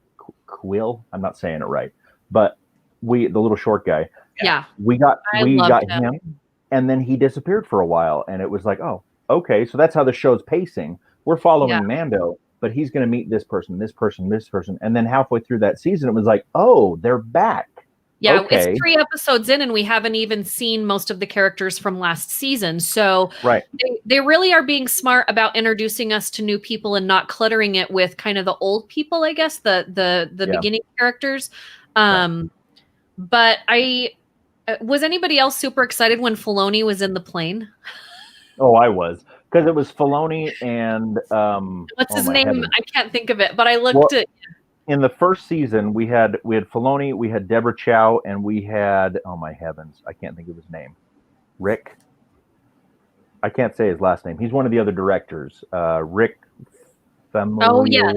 Quill, I'm not saying it right, but the little short guy. Yeah. We got him, and then he disappeared for a while, and it was like, oh, okay, so that's how the show's pacing. We're following Mando, but he's going to meet this person, this person, this person, and then halfway through that season, it was like, oh, they're back. Yeah, it's 3 episodes in, and we haven't even seen most of the characters from last season. So they really are being smart about introducing us to new people and not cluttering it with kind of the old people, I guess, the beginning characters. But was anybody else super excited when Filoni was in the plane? Oh, I was, because it was Filoni and what's his name? Heavens. I can't think of it, but I looked at. In the first season, we had Filoni, we had Deborah Chow, and we had, oh my heavens, I can't think of his name. Rick. I can't say his last name. He's one of the other directors. Rick Famuyiwa. Oh yes,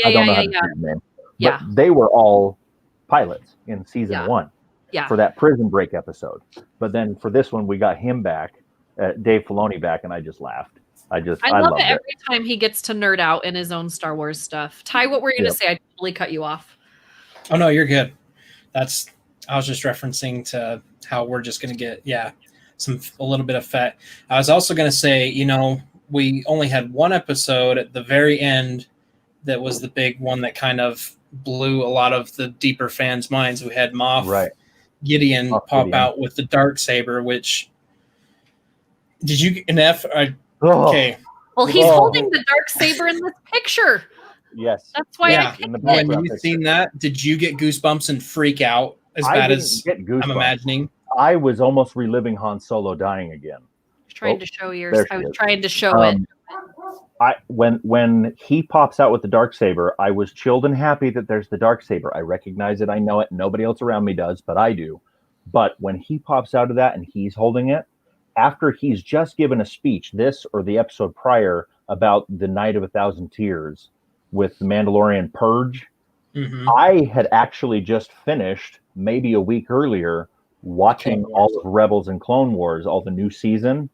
I don't know how to say his name. But they were all pilots in season 1 for that prison break episode. But then for this one, we got him back, Dave Filoni back, and I just laughed. I love it every time he gets to nerd out in his own Star Wars stuff. Ty, what were you going to say? I totally cut you off. Oh no, you're good. I was just referencing to how we're just going to get a little bit of fat. I was also going to say, we only had one episode at the very end that was the big one that kind of blew a lot of the deeper fans' minds. We had Moff Gideon pop out with the Darksaber, which did you Neff? Okay. Well, he's holding the Darksaber in this picture. Yes. That's why I picked it. When you seen that, did you get goosebumps and freak out as bad as I'm imagining? I was almost reliving Han Solo dying again. I was trying to show yours. I was trying to show it. When he pops out with the Darksaber, I was chilled and happy that there's the Darksaber. I recognize it. I know it. Nobody else around me does, but I do. But when he pops out of that and he's holding it, after he's just given a speech, this or the episode prior, about the Night of 1,000 Tears with the Mandalorian Purge, I had actually just finished, maybe a week earlier, watching all of Rebels and Clone Wars, all the new season.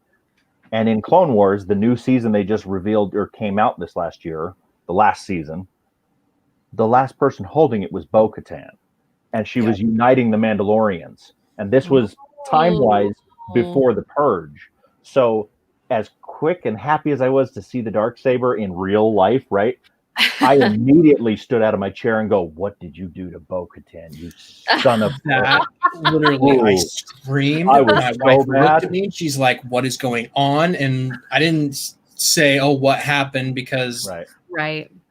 And in Clone Wars, the new season they just revealed or came out this last year, the last season, the last person holding it was Bo-Katan. And she was uniting the Mandalorians. And this was time-wise before the Purge. So as quick and happy as I was to see the Darksaber in real life, right? I immediately stood out of my chair and go, "What did you do to Bo-Katan, you son of that?" Literally, I screamed. I was my wife looked at me and she's like, "What is going on?" And I didn't say, "Oh, what happened?" because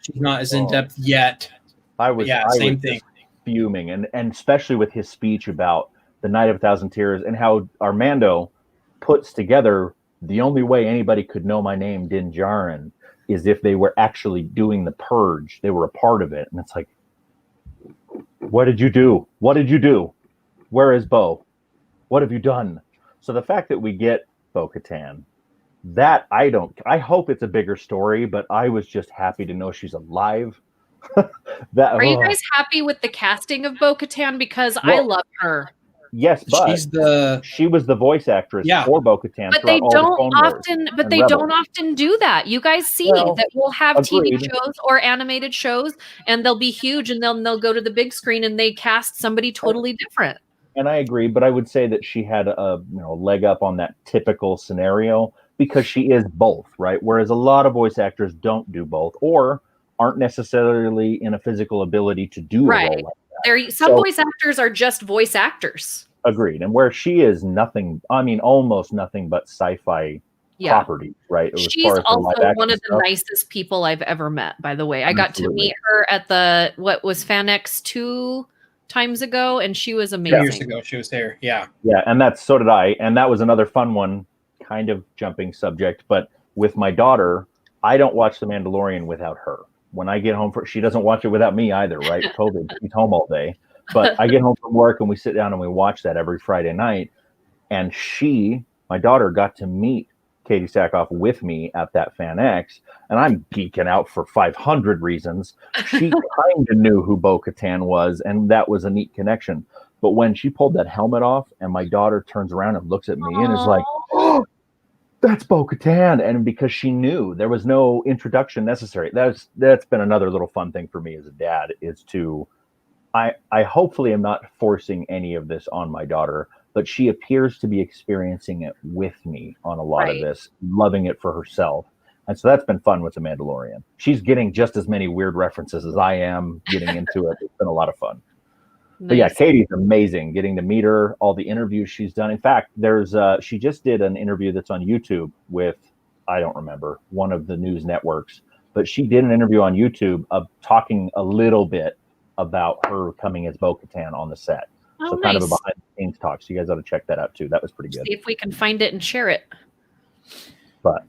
she's not as in depth yet. I was same thing. Fuming, and especially with his speech about the Night of 1,000 Tears and how Armando puts together the only way anybody could know my name, Din Djarin, is if they were actually doing the Purge. They were a part of it. And it's like, what did you do? What did you do? Where is Bo? What have you done? So the fact that we get Bo-Katan, that I hope it's a bigger story, but I was just happy to know she's alive. Are you guys happy with the casting of Bo-Katan? Because I love her. Yes, but she was the voice actress for Bo-Katan. But they don't often do that. You guys see that we'll have TV shows or animated shows, and they'll be huge, and they'll go to the big screen, and they cast somebody totally different. And I agree, but I would say that she had a leg up on that typical scenario because she is both, right? Whereas a lot of voice actors don't do both, or aren't necessarily in a physical ability to do a role like that. Some voice actors are just voice actors. Agreed. And where she is nothing, almost nothing but sci-fi properties, right? As She's far as the also live action one of the stuff. nicest people I've ever met, by the way. I got to Absolutely. meet her at the what was FanX 2 times ago, and she was 2 amazing. years ago, she was there. Yeah. Yeah, and so did I. And that was another fun one, kind of jumping subject, but with my daughter, I don't watch The Mandalorian without her. When I get home, she doesn't watch it without me either, right? COVID, she's home all day. But I get home from work and we sit down and we watch that every Friday night. And my daughter, got to meet Katie Sackhoff with me at that FanX, and I'm geeking out for 500 reasons. She kind of knew who Bo-Katan was, and that was a neat connection. But when she pulled that helmet off, and my daughter turns around and looks at me and is like, "Oh, that's Bo-Katan," and because she knew there was no introduction necessary. That's been another little fun thing for me as a dad is to, I hopefully am not forcing any of this on my daughter, but she appears to be experiencing it with me on a lot of this, loving it for herself. And so that's been fun with The Mandalorian. She's getting just as many weird references as I am getting into it. It's been a lot of fun. Nice. But yeah, Katie's amazing. Getting to meet her, all the interviews she's done. In fact, she just did an interview that's on YouTube with, I don't remember, one of the news networks, but she did an interview on YouTube of talking a little bit about her coming as Bo-Katan on the set. So kind of a behind the scenes talk. So you guys ought to check that out too. That was pretty good. See if we can find it and share it. But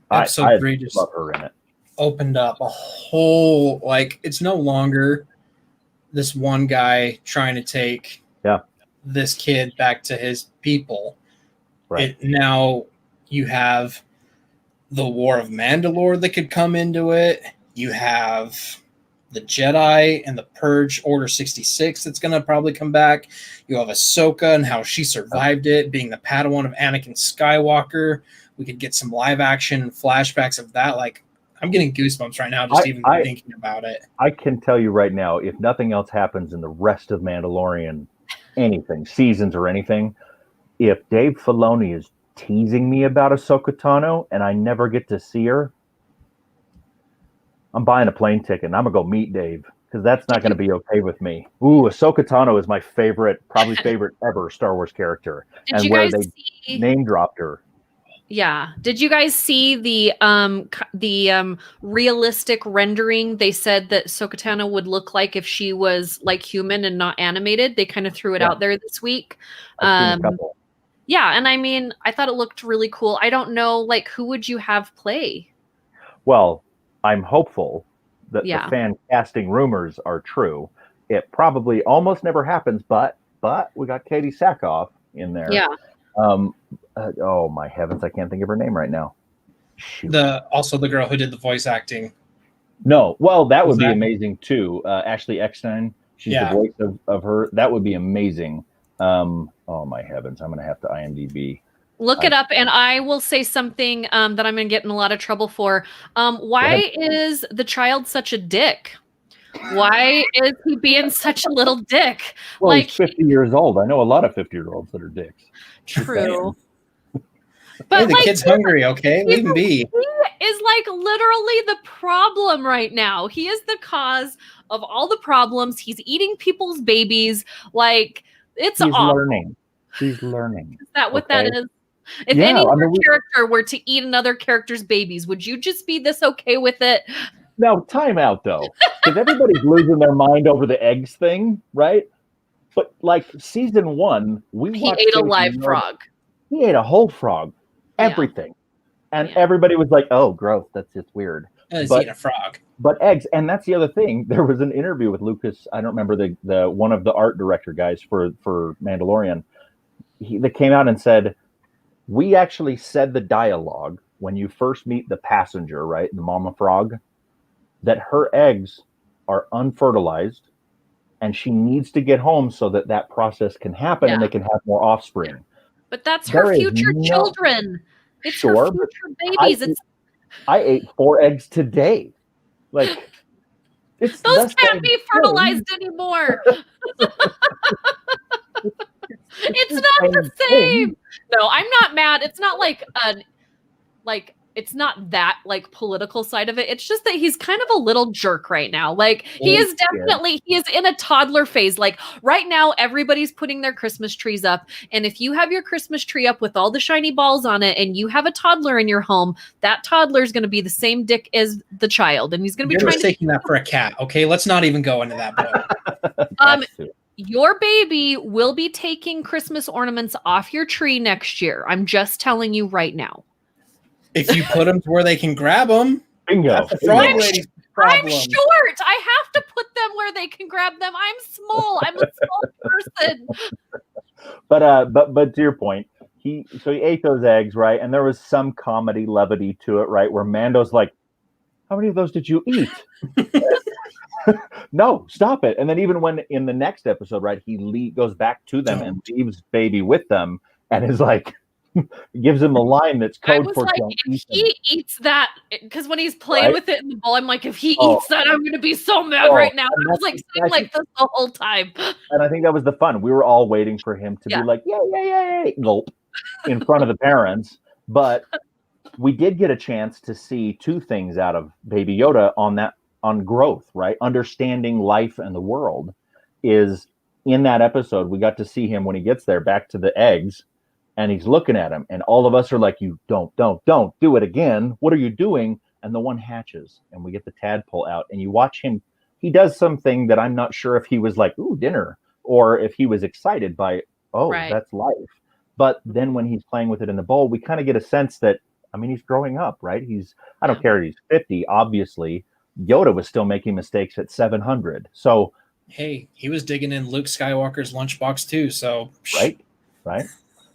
I love her in it. Opened up a whole, like, it's no longer this one guy trying to take this kid back to his people. Right. Now you have the War of Mandalore that could come into it. You have the Jedi and the Purge Order 66 that's going to probably come back. You have Ahsoka and how she survived it, being the Padawan of Anakin Skywalker. We could get some live action and flashbacks of that. Like, I'm getting goosebumps right now just thinking about it. I can tell you right now, if nothing else happens in the rest of Mandalorian, anything, seasons or anything, if Dave Filoni is teasing me about Ahsoka Tano and I never get to see her, I'm buying a plane ticket and I'm going to go meet Dave because that's not going to be okay with me. Ooh, Ahsoka Tano is my probably favorite ever Star Wars character. And where they name dropped her. Yeah. Did you guys see the realistic rendering? They said that Ahsoka Tano would look like if she was like human and not animated. They kind of threw it out there this week. I've seen a couple. Yeah, and I mean, I thought it looked really cool. I don't know, like, who would you have play? Well, I'm hopeful that the fan casting rumors are true. It probably almost never happens, but we got Katie Sackhoff in there. Yeah. Oh my heavens, I can't think of her name right now. Shoot. Also the girl who did the voice acting. No, well, that would be amazing too. Ashley Eckstein, she's the voice of her. That would be amazing. Oh my heavens, I'm gonna have to IMDb. Look it up, and I will say something that I'm going to get in a lot of trouble for. Why is the child such a dick? Why is he being such a little dick? Well, he's 50 years old. I know a lot of 50-year-olds that are dicks. True. But hey, the kid's hungry, okay? Leave him be. He is like literally the problem right now. He is the cause of all the problems. He's eating people's babies. Like, it's awful. He's learning. Is that what that is? If any other character were to eat another character's babies, would you just be this okay with it? Now, time out, though. Because everybody's losing their mind over the eggs thing, right? But, like, season 1, he ate a live frog. He ate a whole frog. Everything. And everybody was like, oh, gross. That's just weird. He's eating a frog. But eggs, and that's the other thing. There was an interview with Lucas. I don't remember the one of the art director guys for Mandalorian. That came out and said, we actually said the dialogue when you first meet the passenger, right, the mama frog, that her eggs are unfertilized and she needs to get home so that process can happen and they can have more offspring. But that's her future children. It's her future babies. I ate 4 eggs today. Like, those can't be fertilized anymore. It's not the same. No, I'm not mad. It's not like it's not that like political side of it. It's just that he's kind of a little jerk right now. Like he is in a toddler phase. Like right now, everybody's putting their Christmas trees up. And if you have your Christmas tree up with all the shiny balls on it and you have a toddler in your home, that toddler is going to be the same dick as the child. And he's going to be mistaking that for a cat. Okay, let's not even go into that. Your baby will be taking Christmas ornaments off your tree next year. I'm just telling you right now. If you put them to where they can grab them, bingo. I'm short. I have to put them where they can grab them. I'm small. I'm a small person. But to your point, he ate those eggs, right? And there was some comedy levity to it, right? Where Mando's like, "How many of those did you eat?" No, stop it. And then even when in the next episode, right, he goes back to them and leaves baby with them, and is like. Gives him a line that's code for like, if he eats that, because when he's playing with it in the bowl, I'm like, if he eats that, I'm gonna be so mad right now. I was like saying like this the whole time. And I think that was the fun. We were all waiting for him to be like, yeah, gulp in front of the parents. But we did get a chance to see two things out of Baby Yoda on growth, right? Understanding life and the world is in that episode. We got to see him when he gets there back to the eggs. And he's looking at him, and all of us are like, "You don't do it again. What are you doing?" And the one hatches, and we get the tadpole out, and you watch him. He does something that I'm not sure if he was like, "Ooh, dinner," or if he was excited by, that's life. But then when he's playing with it in the bowl, we kind of get a sense that, I mean, he's growing up, right? I don't care if he's 50, obviously. Yoda was still making mistakes at 700. So, hey, he was digging in Luke Skywalker's lunchbox too. So, right.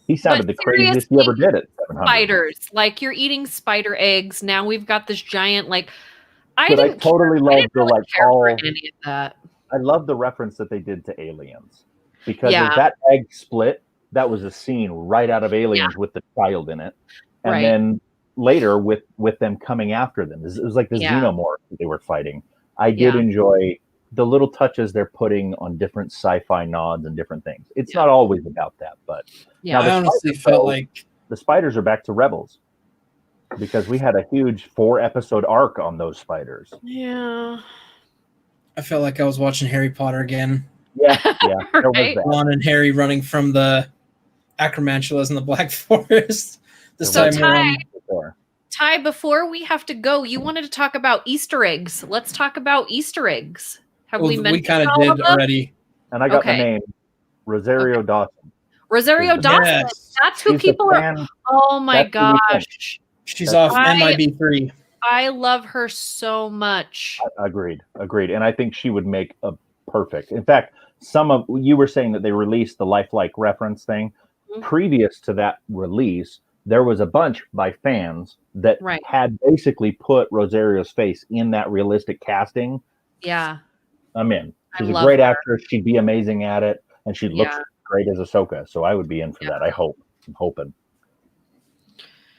He sounded the craziest he ever did it. Spiders, like you're eating spider eggs. Now we've got this giant, like, I totally love the like all. Any of that. I love the reference that they did to Aliens, because as that egg split, that was a scene right out of Aliens with the child in it, and then later with them coming after them, it was like the xenomorph that they were fighting. I did enjoy the little touches they're putting on different sci-fi nods and different things. It's not always about that, but now I honestly felt like the spiders are back to Rebels, because we had a huge 4-episode arc on those spiders. Yeah. I felt like I was watching Harry Potter again. Yeah. There was that. Ron and Harry running from the acromantulas in the Black Forest. Ty, before we have to go, you wanted to talk about Easter eggs. Let's talk about Easter eggs. We kind of did already. And I got the name Rosario Dawson. Rosario Dawson. Yes. That's who people are. Oh my gosh. She's off MIB3. I love her so much. Agreed. And I think she would make a perfect. In fact, you were saying that they released the lifelike reference thing. Mm-hmm. Previous to that release, there was a bunch by fans that had basically put Rosario's face in that realistic casting. Yeah. I'm in. She's a great actress. She'd be amazing at it. And she looks great as Ahsoka. So I would be in for that. I'm hoping.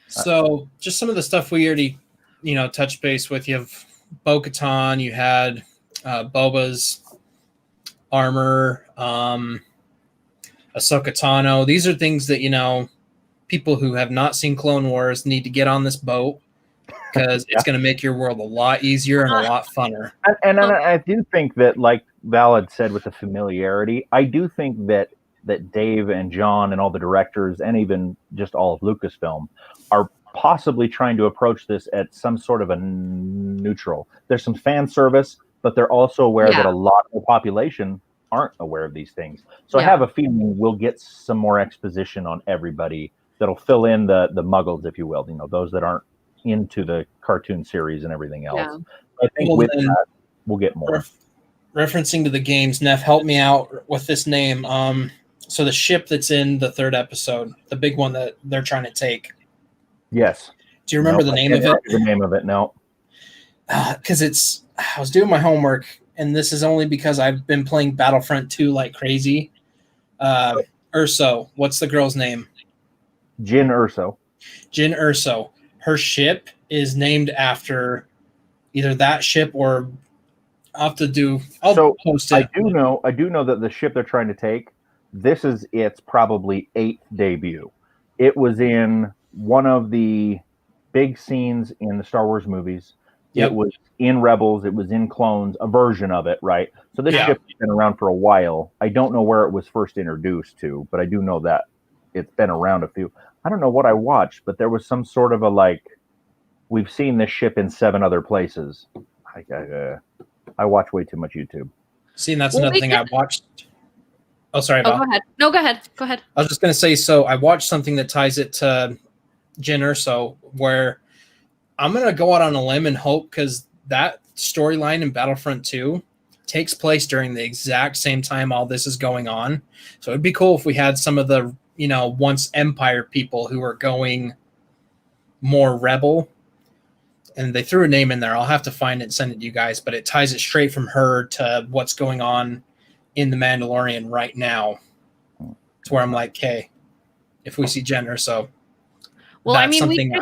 So just some of the stuff we already, touched base with. You have Bo-Katan. You had Boba's armor. Ahsoka Tano. These are things that, people who have not seen Clone Wars need to get on this boat, because it's going to make your world a lot easier and a lot funner. And I do think that, like Val had said, with the familiarity, I do think that Dave and John and all the directors, and even just all of Lucasfilm, are possibly trying to approach this at some sort of a neutral. There's some fan service, but they're also aware that a lot of the population aren't aware of these things. So I have a feeling we'll get some more exposition on everybody that'll fill in the muggles, if you will, those that aren't into the cartoon series and everything else. Yeah. I think with that, we'll get more. Referencing to the games, Neff, help me out with this name. So the ship that's in the 3rd episode, the big one that they're trying to take. Yes. Do you remember the name of it? The name of it, no. Because I was doing my homework, and this is only because I've been playing Battlefront 2 like crazy. Urso, what's the girl's name? Jyn Erso. Jyn Erso. Her ship is named after either that ship or I'll post it. I do know that the ship they're trying to take, this is its probably 8th debut. It was in one of the big scenes in the Star Wars movies. Yep. It was in Rebels. It was in Clones, a version of it, right? So this Yeah. ship has been around for a while. I don't know where it was first introduced to, but I do know that it's been around a few. I don't know what I watched, but there was some sort of a like, we've seen this ship in 7 other places. I watch way too much YouTube. See, and that's another thing I watched. Oh, sorry, Val. Go ahead. No, go ahead. Go ahead. I was just going to say, so I watched something that ties it to Jyn Erso, where I'm going to go out on a limb and hope, because that storyline in Battlefront 2 takes place during the exact same time all this is going on. So it'd be cool if we had some of the, once Empire people who are going more rebel. And they threw a name in there. I'll have to find it and send it to you guys, but it ties it straight from her to what's going on in The Mandalorian right now. To where I'm like, hey, if we see Jyn Erso, well, that's I mean, something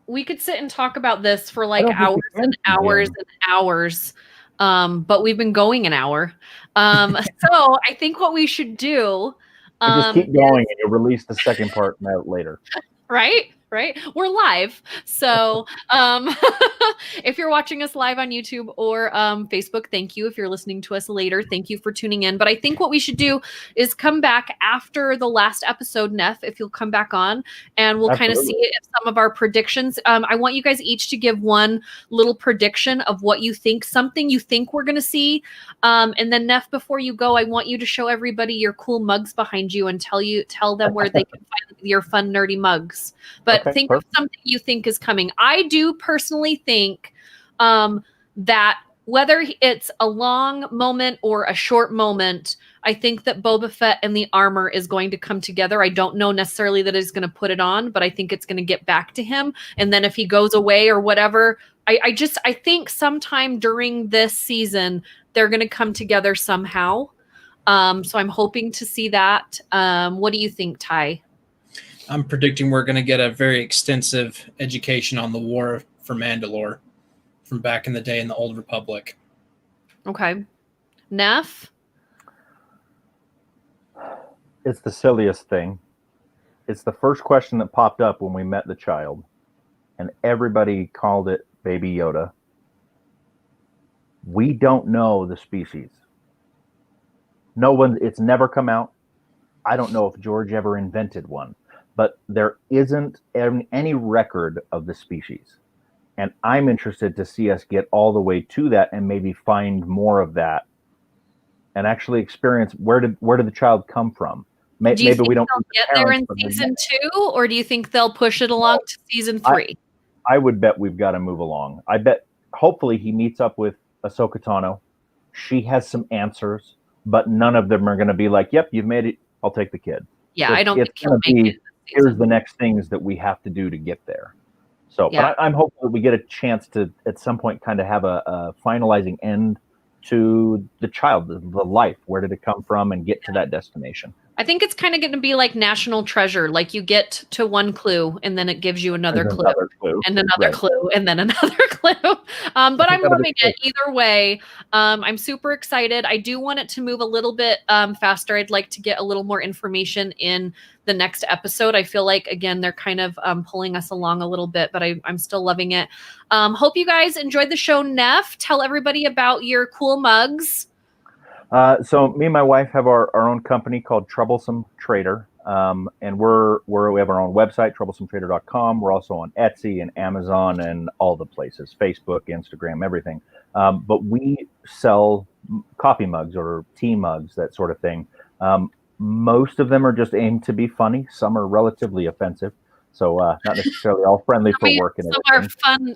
we could sit and talk about this for like I don't hours think we and can, hours Jim. and hours. But we've been going an hour. So I think what we should do, Just keep going, and you'll release the second part later. right? We're live. So if you're watching us live on YouTube or Facebook, thank you. If you're listening to us later, thank you for tuning in. But I think what we should do is come back after the last episode, Neff, if you'll come back on, and we'll kind of see if some of our predictions. I want you guys each to give one little prediction of what you think, something you think we're going to see. And then Neff, before you go, I want you to show everybody your cool mugs behind you and tell them where they can find your fun, nerdy mugs. But think of something you think is coming. I do personally think that whether it's a long moment or a short moment, I think that Boba Fett and the armor is going to come together. I don't know necessarily that he's going to put it on, but I think it's going to get back to him. And then if he goes away or whatever, I think sometime during this season, they're going to come together somehow. So I'm hoping to see that. What do you think, Ty? I'm predicting we're going to get a very extensive education on the war for Mandalore from back in the day in the Old Republic. Okay. Neff? It's the silliest thing. It's the first question that popped up when we met the child, and everybody called it Baby Yoda. We don't know the species. It's never come out. I don't know if George ever invented one. But there isn't any record of the species. And I'm interested to see us get all the way to that and maybe find more of that and actually experience where did the child come from. Maybe we don't get there in season 2, or do you think they'll push it along to season 3? I would bet we've got to move along. I bet hopefully he meets up with Ahsoka Tano. She has some answers, but none of them are going to be like, yep, you've made it. I'll take the kid. Yeah, I don't think he'll make it. Here's the next things that we have to do to get there. So, yeah. But I'm hopeful that we get a chance to, at some point, kind of have a finalizing end to the child, the life. Where did it come from, and get to that destination? I think it's kind of going to be like National Treasure. Like you get to one clue, and then it gives you another clue, and another clue, and then another clue. But I'm loving it either way. I'm super excited. I do want it to move a little bit faster. I'd like to get a little more information in the next episode. I feel like, again, they're kind of pulling us along a little bit, but I'm still loving it. Hope you guys enjoyed the show. Neff, tell everybody about your cool mugs. So me and my wife have our own company called Troublesome Trader. And we have our own website, troublesometrader.com. We're also on Etsy and Amazon and all the places, Facebook, Instagram, everything. But we sell coffee mugs or tea mugs, that sort of thing. Most of them are just aimed to be funny. Some are relatively offensive. So not necessarily all friendly for work. And some are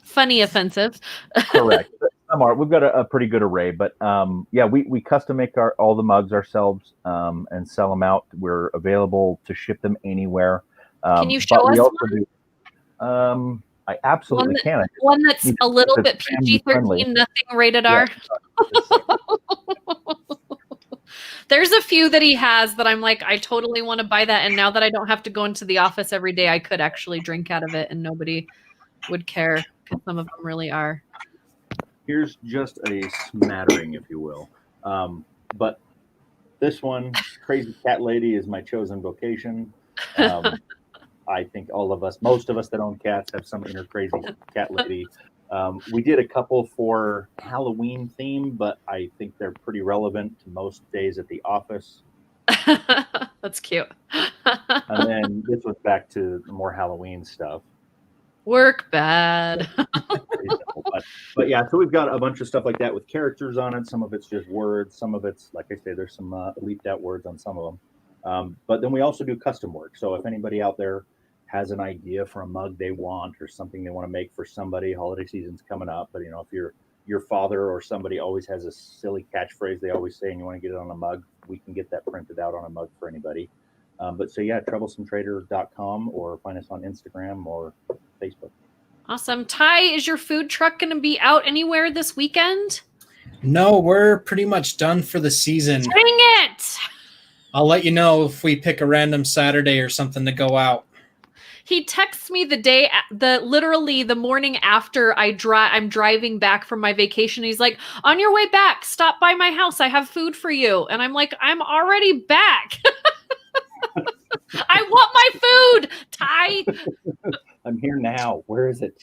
funny offensive. Correct. Some are. We've got a pretty good array. But we custom make all the mugs ourselves and sell them out. We're available to ship them anywhere. Can you show us one? I absolutely can. One that's a little bit PG-13, nothing rated R. There's a few that he has that I'm like, I totally want to buy that. And now that I don't have to go into the office every day, I could actually drink out of it and nobody would care, because some of them really are. Here's just a smattering, if you will. But this one, Crazy Cat Lady, is my chosen vocation. I think most of us that own cats have some inner crazy cat lady. We did a couple for Halloween theme, but I think they're pretty relevant to most days at the office. That's cute. And then this was back to the more Halloween stuff. Work bad. But yeah, so we've got a bunch of stuff like that with characters on it. Some of it's just words. Some of it's, like I say, there's some leaped out words on some of them. But then we also do custom work. So if anybody out there has an idea for a mug they want or something they want to make for somebody, holiday season's coming up. But if your father or somebody always has a silly catchphrase they always say and you want to get it on a mug, we can get that printed out on a mug for anybody. But so yeah, troublesometrader.com or find us on Instagram or Facebook. Awesome. Ty, is your food truck going to be out anywhere this weekend? No, we're pretty much done for the season. Dang it! I'll let you know if we pick a random Saturday or something to go out. He texts me literally the morning after I'm driving back from my vacation. He's like, on your way back, stop by my house. I have food for you. And I'm like, I'm already back. I want my food, Ty. I'm here now. Where is it?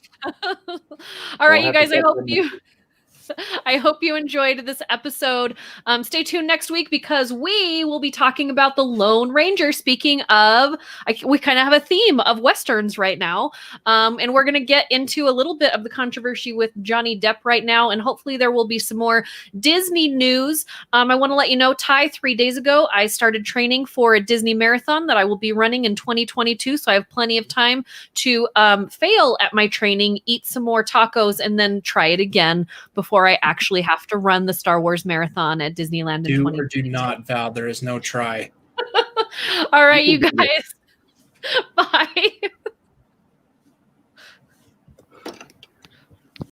All right, you guys, I hope you enjoyed this episode. Stay tuned next week because we will be talking about the Lone Ranger. Speaking of, we kind of have a theme of Westerns right now. And we're going to get into a little bit of the controversy with Johnny Depp right now. And hopefully there will be some more Disney news. I want to let you know, Ty, 3 days ago, I started training for a Disney marathon that I will be running in 2022. So I have plenty of time to fail at my training, eat some more tacos, and then try it again before I actually have to run the Star Wars marathon at Disneyland in 2022. Do or do not, Val. There is no try. All right, you guys. Bye.